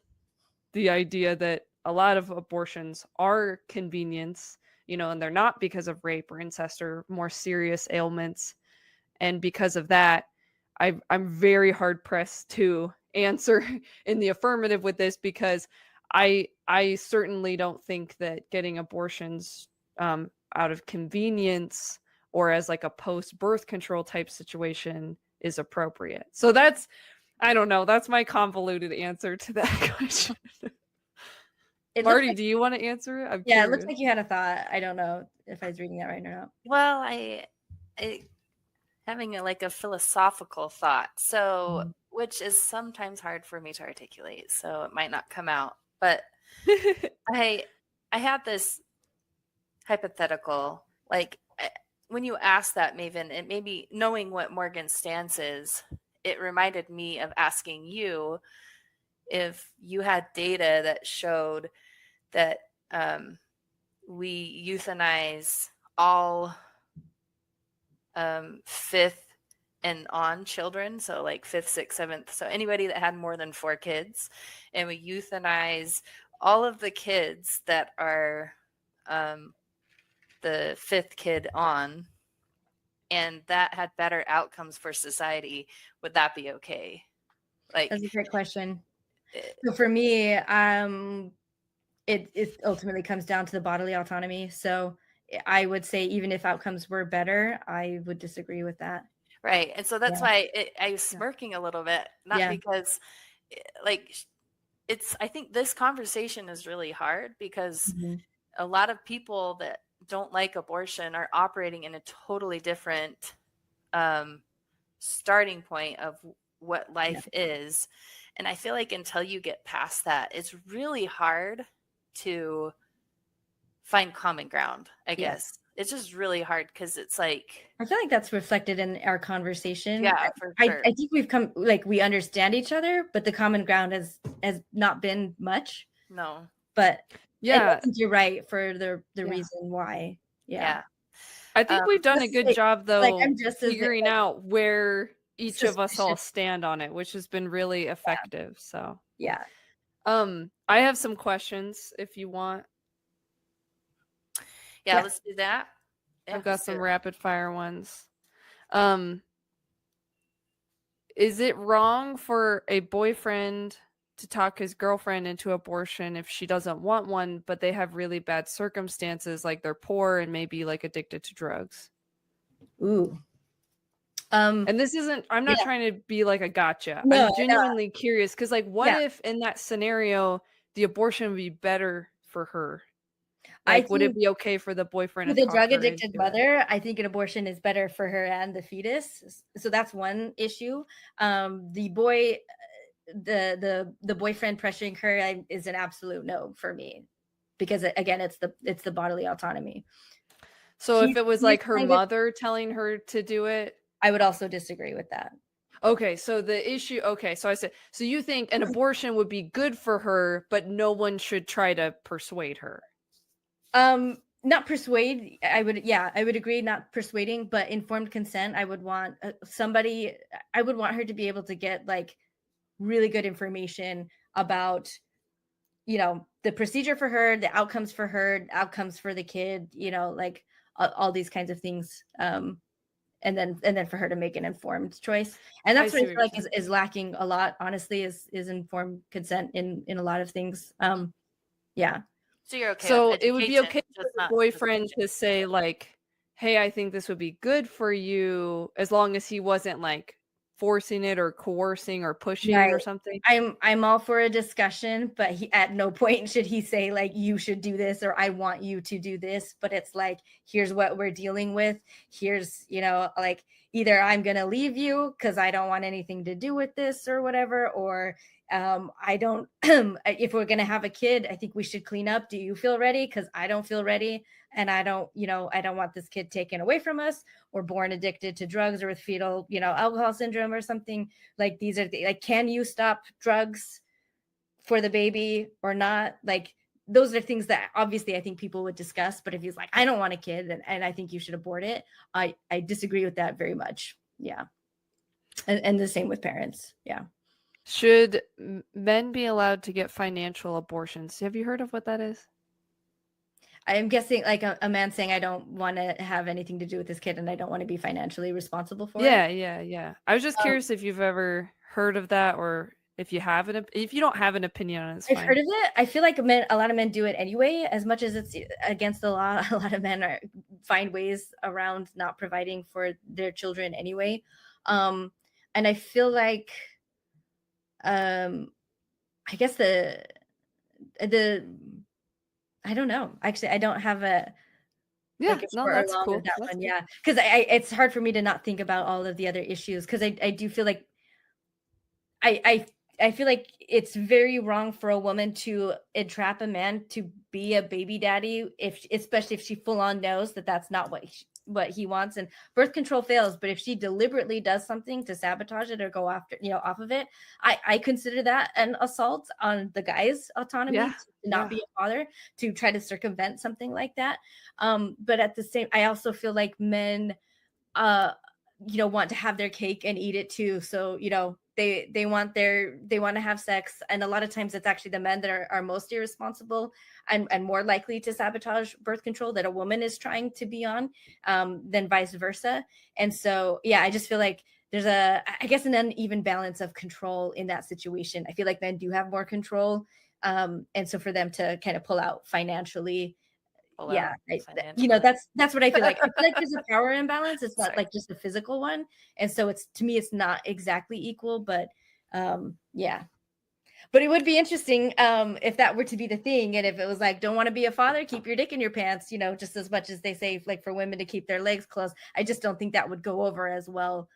the idea that a lot of abortions are convenience, you know, and they're not because of rape or incest or more serious ailments. And because of that, I'm very hard pressed to answer in the affirmative with this, because I certainly don't think that getting abortions out of convenience or as like a post birth control type situation is appropriate. So that's, I don't know, that's my convoluted answer to that question. Marti, do you want to answer it? I'm Yeah, curious. it looks like you had a thought. I don't know if I was reading that right or not. Well, I having like a philosophical thought, so which is sometimes hard for me to articulate, so it might not come out. But I had this hypothetical, like when you asked that, Maven, it maybe knowing what Morgan's stance is, it reminded me of asking you if you had data that showed that we euthanize all fifth and on children, so like fifth, sixth, seventh, so anybody that had more than 4 kids, and we euthanize all of the kids that are the 5th kid on, and that had better outcomes for society, would that be okay? Like, that's a great question. So for me, it ultimately comes down to the bodily autonomy. So I would say even if outcomes were better, I would disagree with that. Right. And so that's why I was smirking a little bit, not because like it's, I think this conversation is really hard because a lot of people that don't like abortion are operating in a totally different starting point of what life is. And I feel like until you get past that, it's really hard to find common ground, I guess. It's just really hard because it's like, I feel like that's reflected in our conversation. Yeah, for sure. I think we've come, like, we understand each other, but the common ground has not been much. No. But yeah, I think you're right for the reason why. Yeah. I think we've done a good job though, like, I'm just figuring out where each of us all suspicious. stand on it, which has been really effective. So Yeah. I have some questions if you want. Yeah, let's do that. I've got some rapid fire ones. Is it wrong for a boyfriend to talk his girlfriend into abortion if she doesn't want one, but they have really bad circumstances, like they're poor and maybe like addicted to drugs? Ooh. And this isn't, I'm not trying to be like a gotcha. No, I'm genuinely curious because, like, what if in that scenario the abortion would be better for her? Like, would it be okay for the boyfriend with to a talk drug her addicted into it? mother? I think an abortion is better for her and the fetus. So that's one issue. The boy, the boyfriend pressuring her is an absolute no for me, because again, it's the bodily autonomy. So if it was like her mother telling her to do it, I would also disagree with that. Okay, so the issue, okay, so I said, so you think an abortion would be good for her, but no one should try to persuade her? Not persuade. I would agree, not persuading, but informed consent. I would want I would want her to be able to get like really good information about, the procedure for her, the outcomes for her, outcomes for the kid, like all these kinds of things. And then for her to make an informed choice. And that's what I feel like is lacking a lot, honestly, is informed consent in a lot of things. Yeah. So you're okay. So with it would be okay just for the not boyfriend to say like, hey, I think this would be good for you, as long as he wasn't like forcing it or coercing or pushing Right. or something. I'm all for a discussion, but he, at no point should he say like, you should do this or I want you to do this. But it's like, here's what we're dealing with. Here's, like either I'm gonna leave you because I don't want anything to do with this or whatever, or I don't if we're gonna have a kid, I think we should clean up. Do you feel ready? Because I don't feel ready. And I don't want this kid taken away from us or born addicted to drugs or with fetal, alcohol syndrome or something. Like these are like, can you stop drugs for the baby or not? Like those are things that obviously I think people would discuss. But if he's like, I don't want a kid and I think you should abort it, I disagree with that very much. Yeah. And the same with parents. Yeah. Should men be allowed to get financial abortions? Have you heard of what that is? I'm guessing like a man saying, I don't want to have anything to do with this kid and I don't want to be financially responsible for it. Yeah. I was just curious if you've ever heard of that, or if you have if you don't have an opinion on it, it's I've fine. heard of it. I feel like a lot of men do it anyway, as much as it's against the law. A lot of men find ways around not providing for their children anyway. And I feel like, I guess the I don't know. Actually, I don't have a Yeah, a no, short or that's long cool. of that That's one. cool. Yeah, because it's hard for me to not think about all of the other issues, because I do feel like I feel like it's very wrong for a woman to entrap a man to be a baby daddy, especially if she full on knows that that's not what he wants. And birth control fails, but if she deliberately does something to sabotage it or go after, off of it, I consider that an assault on the guy's autonomy to not be a father, to try to circumvent something like that. But at the same, I also feel like men, want to have their cake and eat it too. So, they want to have sex. And a lot of times it's actually the men that are most irresponsible and more likely to sabotage birth control that a woman is trying to be on, than vice versa. And so, yeah, I just feel like there's I guess an uneven balance of control in that situation. I feel like men do have more control. And so for them to kind of pull out financially, that's what I feel like. I feel like there's a power imbalance. It's not like just a physical one. And so to me, it's not exactly equal, but yeah. But it would be interesting if that were to be the thing. And if it was like, don't want to be a father, keep your dick in your pants, just as much as they say, like for women to keep their legs closed. I just don't think that would go over as well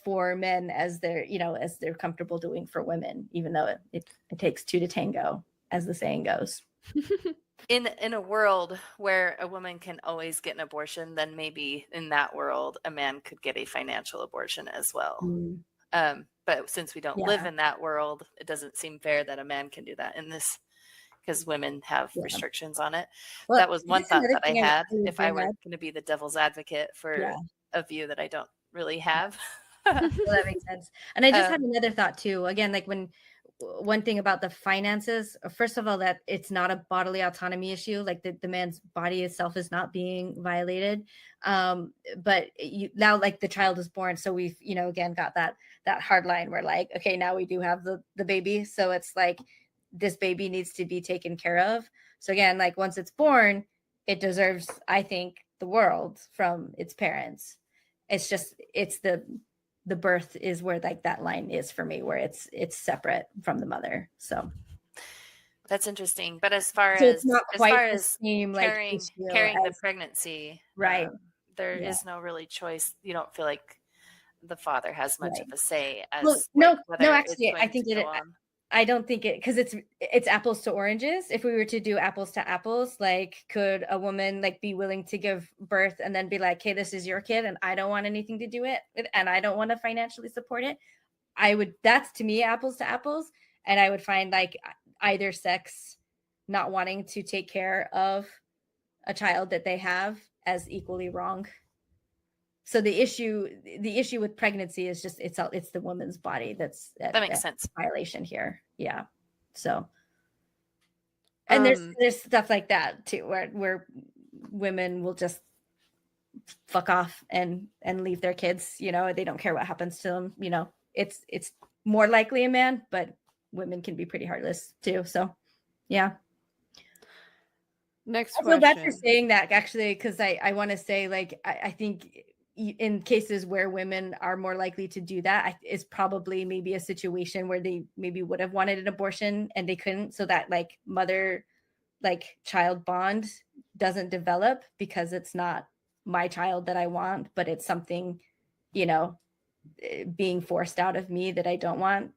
for men as they're comfortable doing for women, even though it takes two to tango, as the saying goes. In a world where a woman can always get an abortion, then maybe in that world a man could get a financial abortion as well. But since we don't live in that world, it doesn't seem fair that a man can do that in this, because women have restrictions on it. Well, that was one thought that I had if I were going to be the devil's advocate for a view that I don't really have. Well, that makes sense. And I just had another thought too. Again, like one thing about the finances, first of all, that it's not a bodily autonomy issue. Like the man's body itself is not being violated. But now like the child is born. So we've, again, got that hard line where like, okay, now we do have the baby. So it's like, this baby needs to be taken care of. So again, like once it's born, it deserves, I think, the world from its parents. It's just, it's the birth is where like that line is for me, where it's separate from the mother. So that's interesting. But as far as it's not quite the same, carrying the pregnancy, right? There is no really choice. You don't feel like the father has much of a say as no, actually, I think I don't think it, because it's apples to oranges. If we were to do apples to apples, like could a woman like be willing to give birth and then be like, hey, this is your kid and I don't want anything to do with it and I don't want to financially support it? That's to me apples to apples. And I would find like either sex not wanting to take care of a child that they have as equally wrong. So the issue with pregnancy is just it's the woman's body that makes sense. Violation here. Yeah. So And there's stuff like that too, where women will just fuck off and leave their kids, you know, they don't care what happens to them, you know. It's more likely a man, but women can be pretty heartless too. So yeah. Next I feel bad for question. saying that, actually, because I want to say, like, I think in cases where women are more likely to do that, it's probably maybe a situation where they maybe would have wanted an abortion and they couldn't, so that like mother like child bond doesn't develop, because it's not my child that I want, but it's something, you know, being forced out of me that I don't want.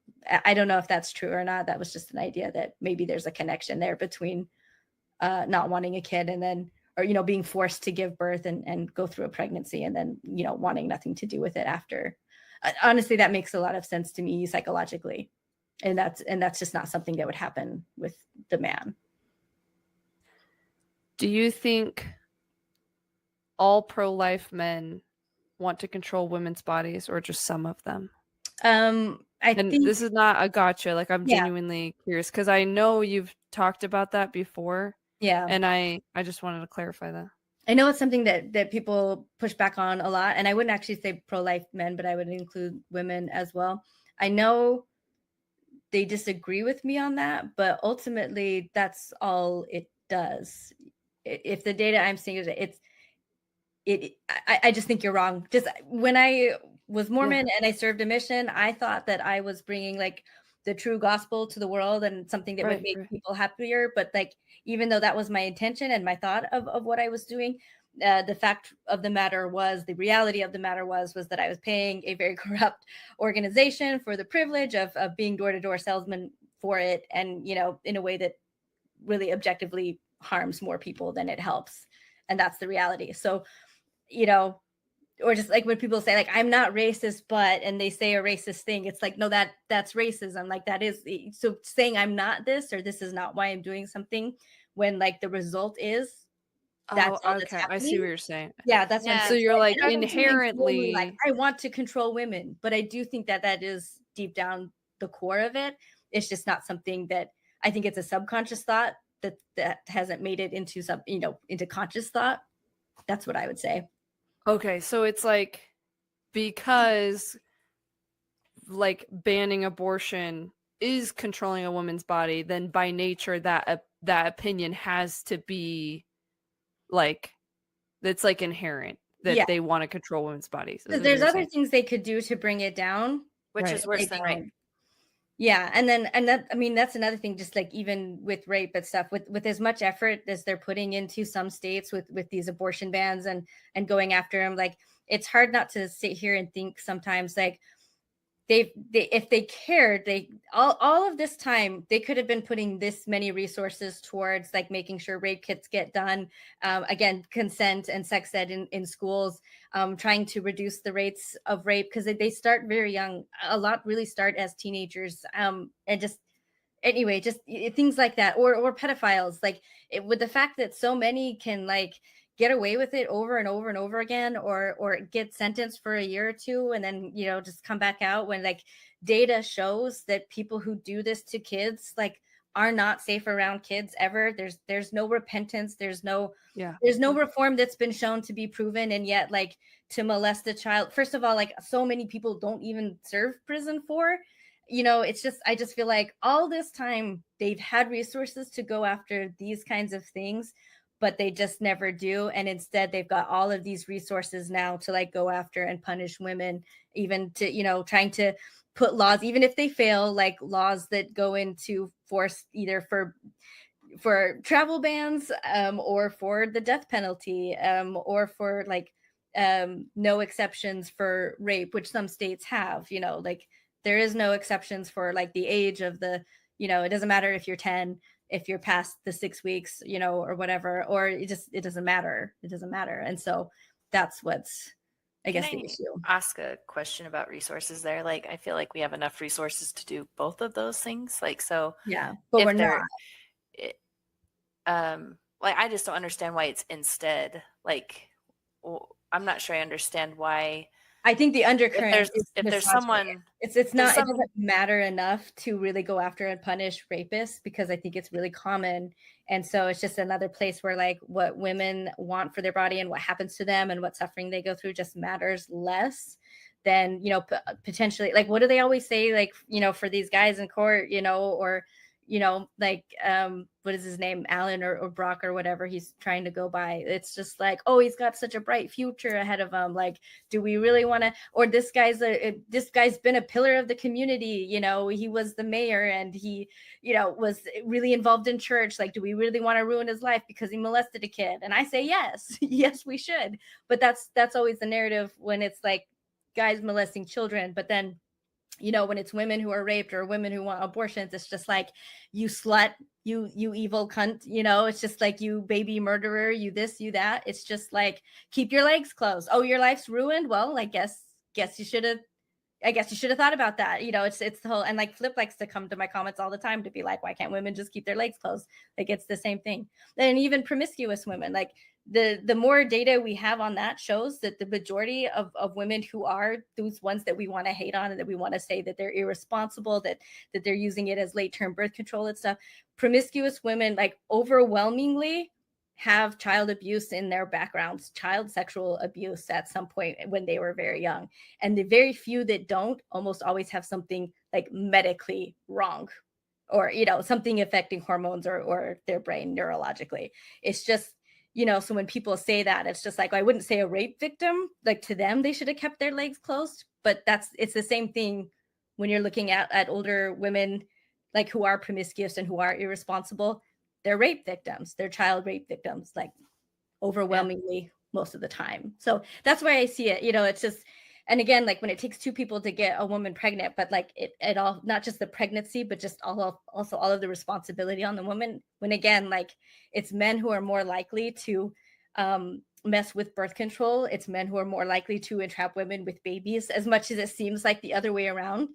I don't know if that's true or not. That was just an idea that maybe there's a connection there between not wanting a kid and then, or, you know, being forced to give birth and go through a pregnancy and then, you know, wanting nothing to do with it after. Honestly, that makes a lot of sense to me psychologically. And that's just not something that would happen with the man. Do you think all pro-life men want to control women's bodies, or just some of them? I And think, this is not a gotcha. Like, I'm yeah, genuinely curious because I know you've talked about that before, yeah. and I just wanted to clarify that. I know it's something that people push back on a lot, and I wouldn't actually say pro-life men, but I would include women as well. I know they disagree with me on that, but ultimately that's all it does. If the data I'm seeing is I just think you're wrong. Just when I was Mormon and I served a mission, I thought that I was bringing like the true gospel to the world and something that would make people happier. But like, even though that was my intention and my thought of what I was doing, the fact of the matter was, the reality of the matter was that I was paying a very corrupt organization for the privilege of being door-to-door salesman for it, and, you know, in a way that really objectively harms more people than it helps. And that's the reality. So, you know, or just like when people say like, I'm not racist, but, and they say a racist thing, it's like, no, that's racism. Like, that is, so saying I'm not this, or this is not why I'm doing something, when like the result is that's all that's okay. happening. I see what you're saying. Yeah, that's what I'm So saying. you're like I don't do it inherently like I want to control women, but I do think that is deep down the core of it. It's just not something that, I think it's a subconscious thought that hasn't made it into some, you know, into conscious thought. That's what I would say. okay. So it's like, because like banning abortion is controlling a woman's body, then by nature that opinion has to be like, that's like inherent that Yeah. they want to control women's bodies. There's other things they could do to bring it down, which is worse than rape. Yeah, and that, I mean, that's another thing. Just like even with rape and stuff, with as much effort as they're putting into some states with these abortion bans and going after them, like, it's hard not to sit here and think sometimes like, they if they cared, they all of this time they could have been putting this many resources towards like making sure rape kits get done, again, consent and sex ed in schools, trying to reduce the rates of rape, because they start very young. A lot really start as teenagers, and just anyway, just things like that, or pedophiles, like with the fact that so many can like get away with it over and over and over again, or get sentenced for a year or two and then, you know, just come back out, when like data shows that people who do this to kids like are not safe around kids ever. There's no repentance, there's no reform that's been shown to be proven. And yet, like, to molest a child, first of all, like, so many people don't even serve prison for, you know, it's just, I just feel like all this time they've had resources to go after these kinds of things, but they just never do. And instead they've got all of these resources now to like go after and punish women, even to, you know, trying to put laws, even if they fail, like laws that go into force either for travel bans, or for the death penalty, or for like no exceptions for rape, which some states have, you know, like there is no exceptions for like the age of the, you know, it doesn't matter if you're 10, if you're past the 6 weeks, you know, or whatever, or it doesn't matter. It doesn't matter. And so that's what's, I guess, the issue. Ask a question about resources there. Like, I feel like we have enough resources to do both of those things. Like, so yeah, but we're not. Like, I just don't understand why it's instead. Like, I'm not sure I understand why. I think the undercurrent is if there's misogyny. someone, It's not, some, it doesn't matter enough to really go after and punish rapists, because I think it's really common. And so it's just another place where like what women want for their body and what happens to them and what suffering they go through just matters less than, you know, potentially, like, what do they always say? Like, you know, for these guys in court, you know, or, you know, like, what is his name? Alan or Brock or whatever he's trying to go by. It's just like, oh, he's got such a bright future ahead of him. Like, do we really want to, or this guy's been a pillar of the community. You know, he was the mayor and he, you know, was really involved in church. Like, do we really want to ruin his life because he molested a kid? And I say, yes, yes, we should. But that's always the narrative when it's like guys molesting children. But then, you know, when it's women who are raped or women who want abortions, it's just like, you slut, you evil cunt, you know, it's just like, you baby murderer, you this, you that. It's just like, keep your legs closed. Oh, your life's ruined. Well, I guess you should have thought about that. You know, it's the whole, and like Flip likes to come to my comments all the time to be like, why can't women just keep their legs closed? Like, it's the same thing. And even promiscuous women, like the more data we have on that shows that the majority of women who are those ones that we want to hate on and that we want to say that they're irresponsible, that they're using it as late-term birth control and stuff, promiscuous women, like, overwhelmingly have child abuse in their backgrounds, child sexual abuse at some point when they were very young. And the very few that don't almost always have something like medically wrong, or, you know, something affecting hormones or their brain neurologically. It's just, you know, so when people say that, it's just like, I wouldn't say a rape victim, like, to them, they should have kept their legs closed. But it's the same thing when you're looking at older women, like, who are promiscuous and who are irresponsible. They're rape victims, they're child rape victims, like, overwhelmingly most of the time. So that's why I see it, you know, it's just, and again, like, when it takes two people to get a woman pregnant, but like it all, not just the pregnancy, but just also all of the responsibility on the woman. When again, like, it's men who are more likely to mess with birth control. It's men who are more likely to entrap women with babies, as much as it seems like the other way around.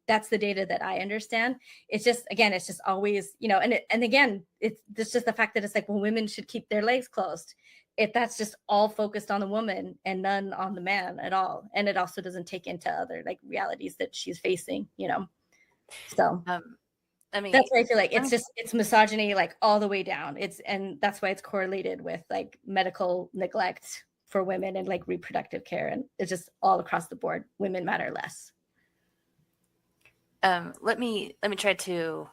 That's the data that I understand. It's just, again, it's just always, you know, and again, it's just the fact that it's like, well, women should keep their legs closed. If that's just all focused on the woman and none on the man at all. And it also doesn't take into other like realities that she's facing, you know? So I mean, that's why I feel like it's misogyny, like, all the way down. And that's why it's correlated with like medical neglect for women and like reproductive care. And it's just all across the board. Women matter less. Let me try to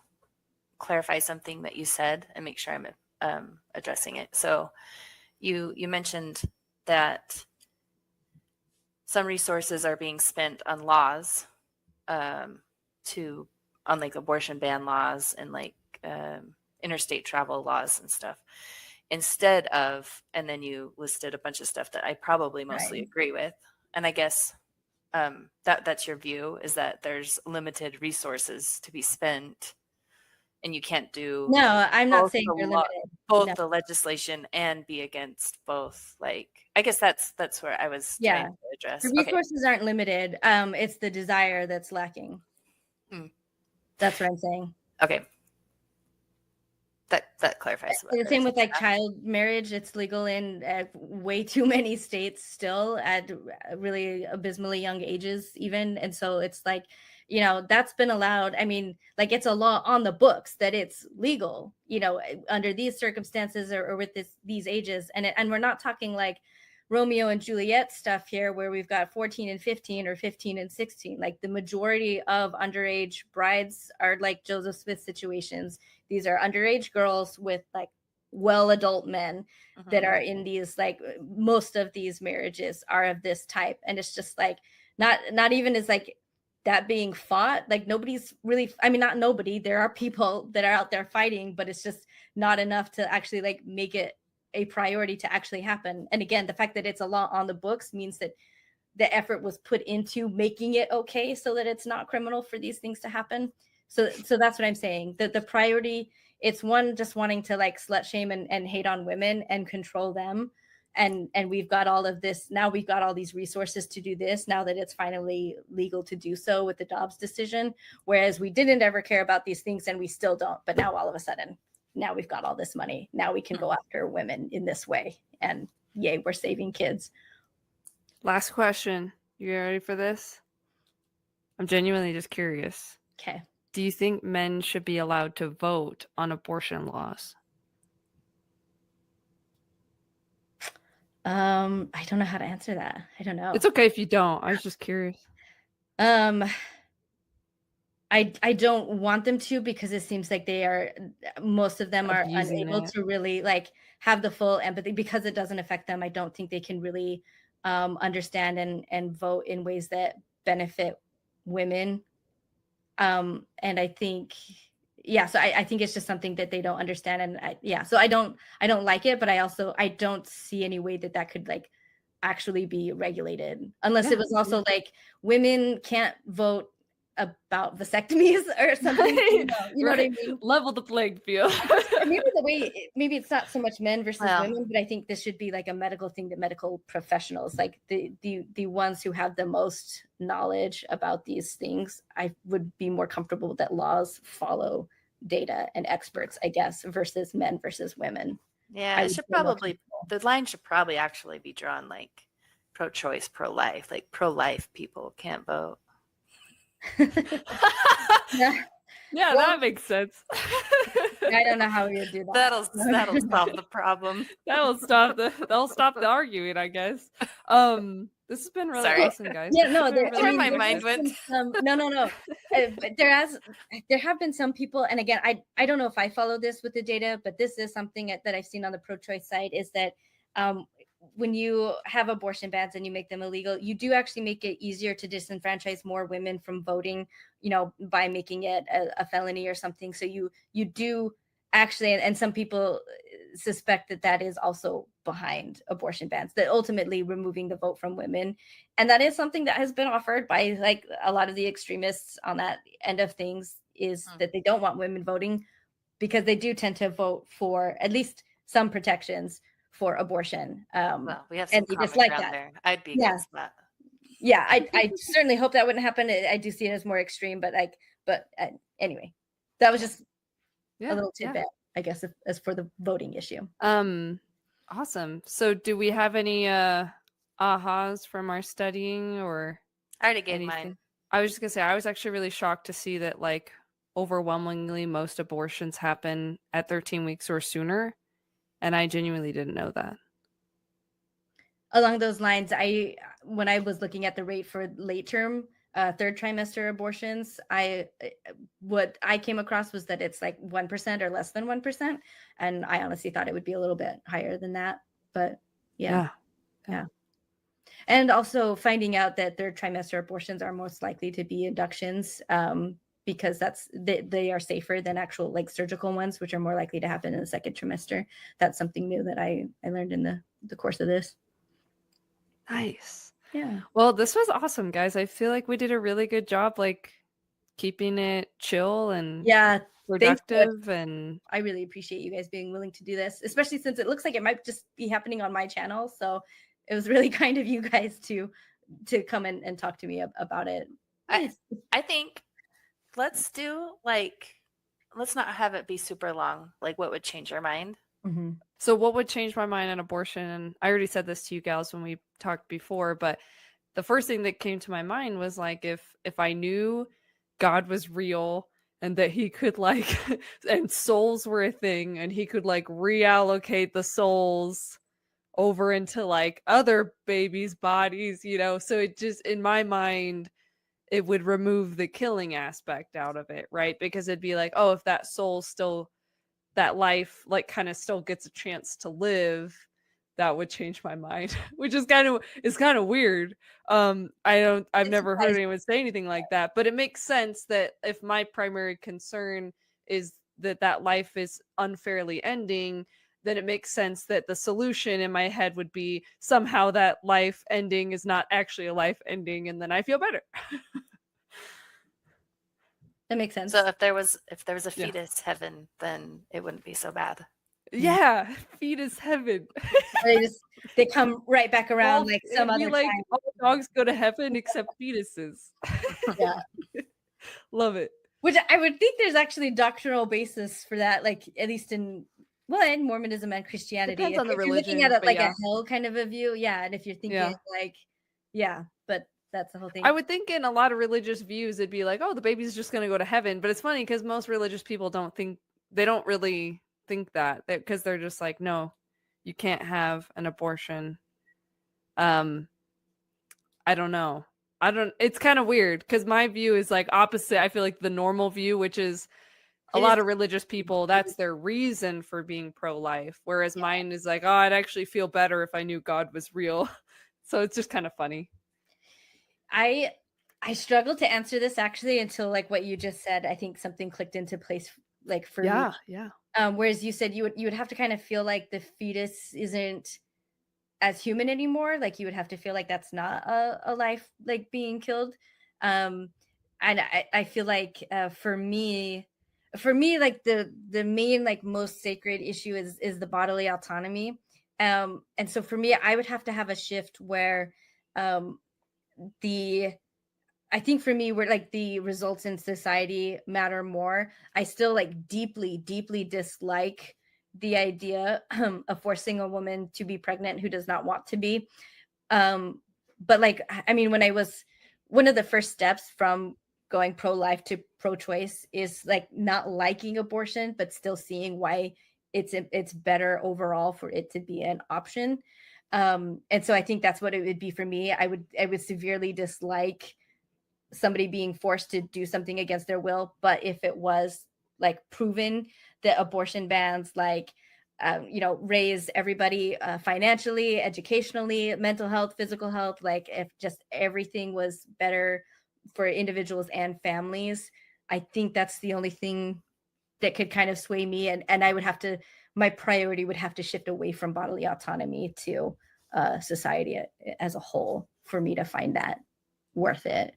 clarify something that you said and make sure I'm addressing it. So you mentioned that some resources are being spent on laws, on like abortion ban laws and like interstate travel laws and stuff, instead of, and then you listed a bunch of stuff that I probably mostly agree with. And I guess that's your view, is that there's limited resources to be spent and you can't do. No, I'm not saying they're limited. Both the legislation and be against both. Like, I guess that's where I was trying to address. The resources aren't limited. It's the desire that's lacking. That's what I'm saying. Okay. That clarifies. The same with like child marriage. It's legal in way too many states still at really abysmally young ages even. And so it's like, you know, that's been allowed. I mean, like, it's a law on the books that it's legal, you know, under these circumstances or with these ages. And we're not talking like Romeo and Juliet stuff here where we've got 14 and 15 or 15 and 16. Like, the majority of underage brides are like Joseph Smith situations. These are underage girls with like adult men that are in these, like, most of these marriages are of this type. And it's just like, not even as like that being fought, like, nobody's really, I mean, not nobody, there are people that are out there fighting, but it's just not enough to actually like make it a priority to actually happen. And again, the fact that it's a law on the books means that the effort was put into making it okay so that it's not criminal for these things to happen. So that's what I'm saying. The priority, it's one, just wanting to like slut shame and hate on women and control them. And we've got all of this. Now we've got all these resources to do this now that it's finally legal to do so with the Dobbs decision. Whereas we didn't ever care about these things and we still don't. But now all of a sudden, now we've got all this money. Now we can go after women in this way. And yay, we're saving kids. Last question. You ready for this? I'm genuinely just curious. Okay. Do you think men should be allowed to vote on abortion laws? I don't know how to answer that. I don't know. It's okay if you don't. I was just curious. Um, I don't want them to, because it seems like most of them are Abusing unable it. to really like have the full empathy, because it doesn't affect them. I don't think they can really understand and vote in ways that benefit women. And I think, yeah, so I think it's just something that they don't understand. And so I don't like it, but I don't see any way that could like actually be regulated, unless it was also like women can't vote about vasectomies or something. You know what I mean? Level the playing field. Maybe it's not so much men versus Well. women, but I think this should be like a medical thing, that medical professionals, like the ones who have the most knowledge about these things, I would be more comfortable that laws follow data and experts, I guess, versus men versus women. Yeah, it should probably, the line should probably actually be drawn like pro-choice, pro-life. Like pro-life people can't vote. Yeah, Yeah, well, that makes sense. I don't know how we would do that. That'll solve the problem. That'll stop the arguing, I guess. This has been really Sorry. awesome, guys. Yeah, no, This has been Where really my good. mind went. No. There have been some people, and again, I don't know if I follow this with the data, but this is something that I've seen on the pro-choice side, is that when you have abortion bans and you make them illegal, you do actually make it easier to disenfranchise more women from voting, you know, by making it a felony or something. So you do actually, and some people suspect that is also behind abortion bans, that ultimately removing the vote from women. And that is something that has been offered by like a lot of the extremists on that end of things, is that they don't want women voting, because they do tend to vote for at least some protections for abortion. Well, we have some common ground there. I'd be against that. Yeah, I certainly hope that wouldn't happen. I do see it as more extreme, but anyway, that was just a little tidbit, I guess, as for the voting issue. Awesome. So do we have any ahas from our studying, or I already gave anything? mine. I was just gonna say, I was actually really shocked to see that like overwhelmingly most abortions happen at 13 weeks or sooner. And I genuinely didn't know that. Along those lines, when I was looking at the rate for late term, third trimester abortions, what I came across was that it's like 1% or less than 1%. And I honestly thought it would be a little bit higher than that. But yeah. And also finding out that third trimester abortions are most likely to be inductions, because they are safer than actual like surgical ones, which are more likely to happen in the second trimester. That's something new that I learned in the course of this. Nice. Yeah. Well, this was awesome, guys. I feel like we did a really good job, like keeping it chill and productive. And I really appreciate you guys being willing to do this, especially since it looks like it might just be happening on my channel. So it was really kind of you guys to come in and talk to me about it. I think let's not have it be super long. Like, what would change your mind? Mm-hmm. So what would change my mind on abortion? And I already said this to you gals when we talked before, but the first thing that came to my mind was like, if I knew God was real and that he could like, and souls were a thing, and he could like reallocate the souls over into like other babies' bodies, you know? So it just, in my mind, it would remove the killing aspect out of it, right? Because it'd be like, oh, if that soul still, that life like kind of still gets a chance to live, that would change my mind, which is kind of weird. I've never heard anyone say anything like that, but it makes sense that if my primary concern is that life is unfairly ending, then it makes sense that the solution in my head would be somehow that life ending is not actually a life ending, and then I feel better. That makes sense. So if there was a fetus heaven, then it wouldn't be so bad. Yeah, fetus heaven. they come right back around like some other like time. All dogs go to heaven except fetuses. Yeah. Love it. Which I would think there's actually doctrinal basis for that, like at least in Mormonism and Christianity. Depends on the religion. You're looking at it like a hell kind of a view, and if you're thinking but That's the whole thing. I would think in a lot of religious views, it'd be like, oh, the baby's just going to go to heaven. But it's funny because most religious people they don't really think that because they're just like, no, you can't have an abortion. I don't know. It's kind of weird because my view is like opposite. I feel like the normal view, which is a lot of religious people, that's their reason for being pro-life. Whereas mine is like, oh, I'd actually feel better if I knew God was real. So it's just kind of funny. I struggled to answer this actually until like what you just said. I think something clicked into place like for me. Yeah. Whereas you said you would have to kind of feel like the fetus isn't as human anymore. Like you would have to feel like that's not a life like being killed. And I feel like for me, like the main like most sacred issue is the bodily autonomy. And so for me, I would have to have a shift where I think for me, where like the results in society matter more. I still like deeply, deeply dislike the idea of forcing a woman to be pregnant who does not want to be. But like, I mean, when I was one of the first steps from going pro-life to pro-choice is like not liking abortion, but still seeing why it's better overall for it to be an option. And so I think that's what it would be for me. I would severely dislike somebody being forced to do something against their will. But if it was like proven that abortion bans, like, raise everybody financially, educationally, mental health, physical health, like if just everything was better for individuals and families, I think that's the only thing that could kind of sway me. And I would have to, my priority would have to shift away from bodily autonomy to society as a whole for me to find that worth it.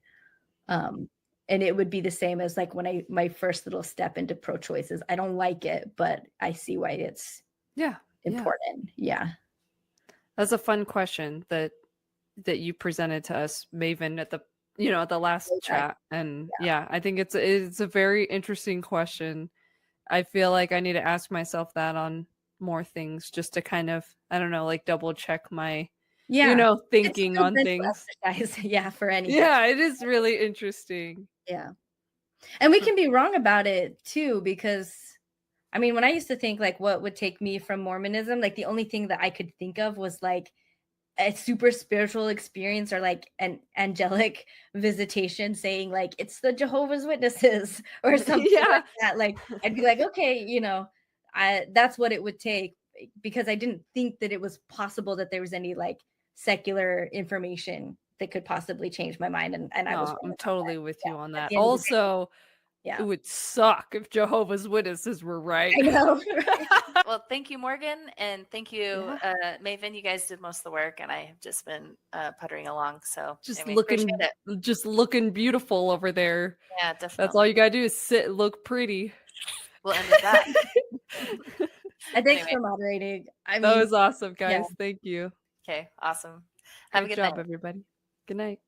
And it would be the same as like when my first little step into pro-choice is I don't like it, but I see why it's important. Yeah. That's a fun question that you presented to us, Maven, at the last chat. And I think it's a very interesting question. I feel like I need to ask myself that on more things just to kind of, I don't know, like double check my thinking on things. Yeah, for anything. Yeah, it is really interesting. Yeah. And we can be wrong about it too, because I mean, when I used to think like what would take me from Mormonism, like the only thing that I could think of was like a super spiritual experience or like an angelic visitation saying like it's the Jehovah's Witnesses or something like that. Like I'd be like, okay, that's what it would take, because I didn't think that it was possible that there was any like secular information that could possibly change my mind. And I was wrong. I'm totally with you on that. Also, it would suck if Jehovah's Witnesses were right. I know. Well, thank you, Morgan, and thank you, Maven. You guys did most of the work, and I have just been puttering along. So just looking beautiful over there. Yeah, definitely. That's all you gotta do is sit, look pretty. We'll end with that. And thanks for moderating. That was awesome, guys. Thank you. Okay, awesome. Have a good job, night, everybody. Good night.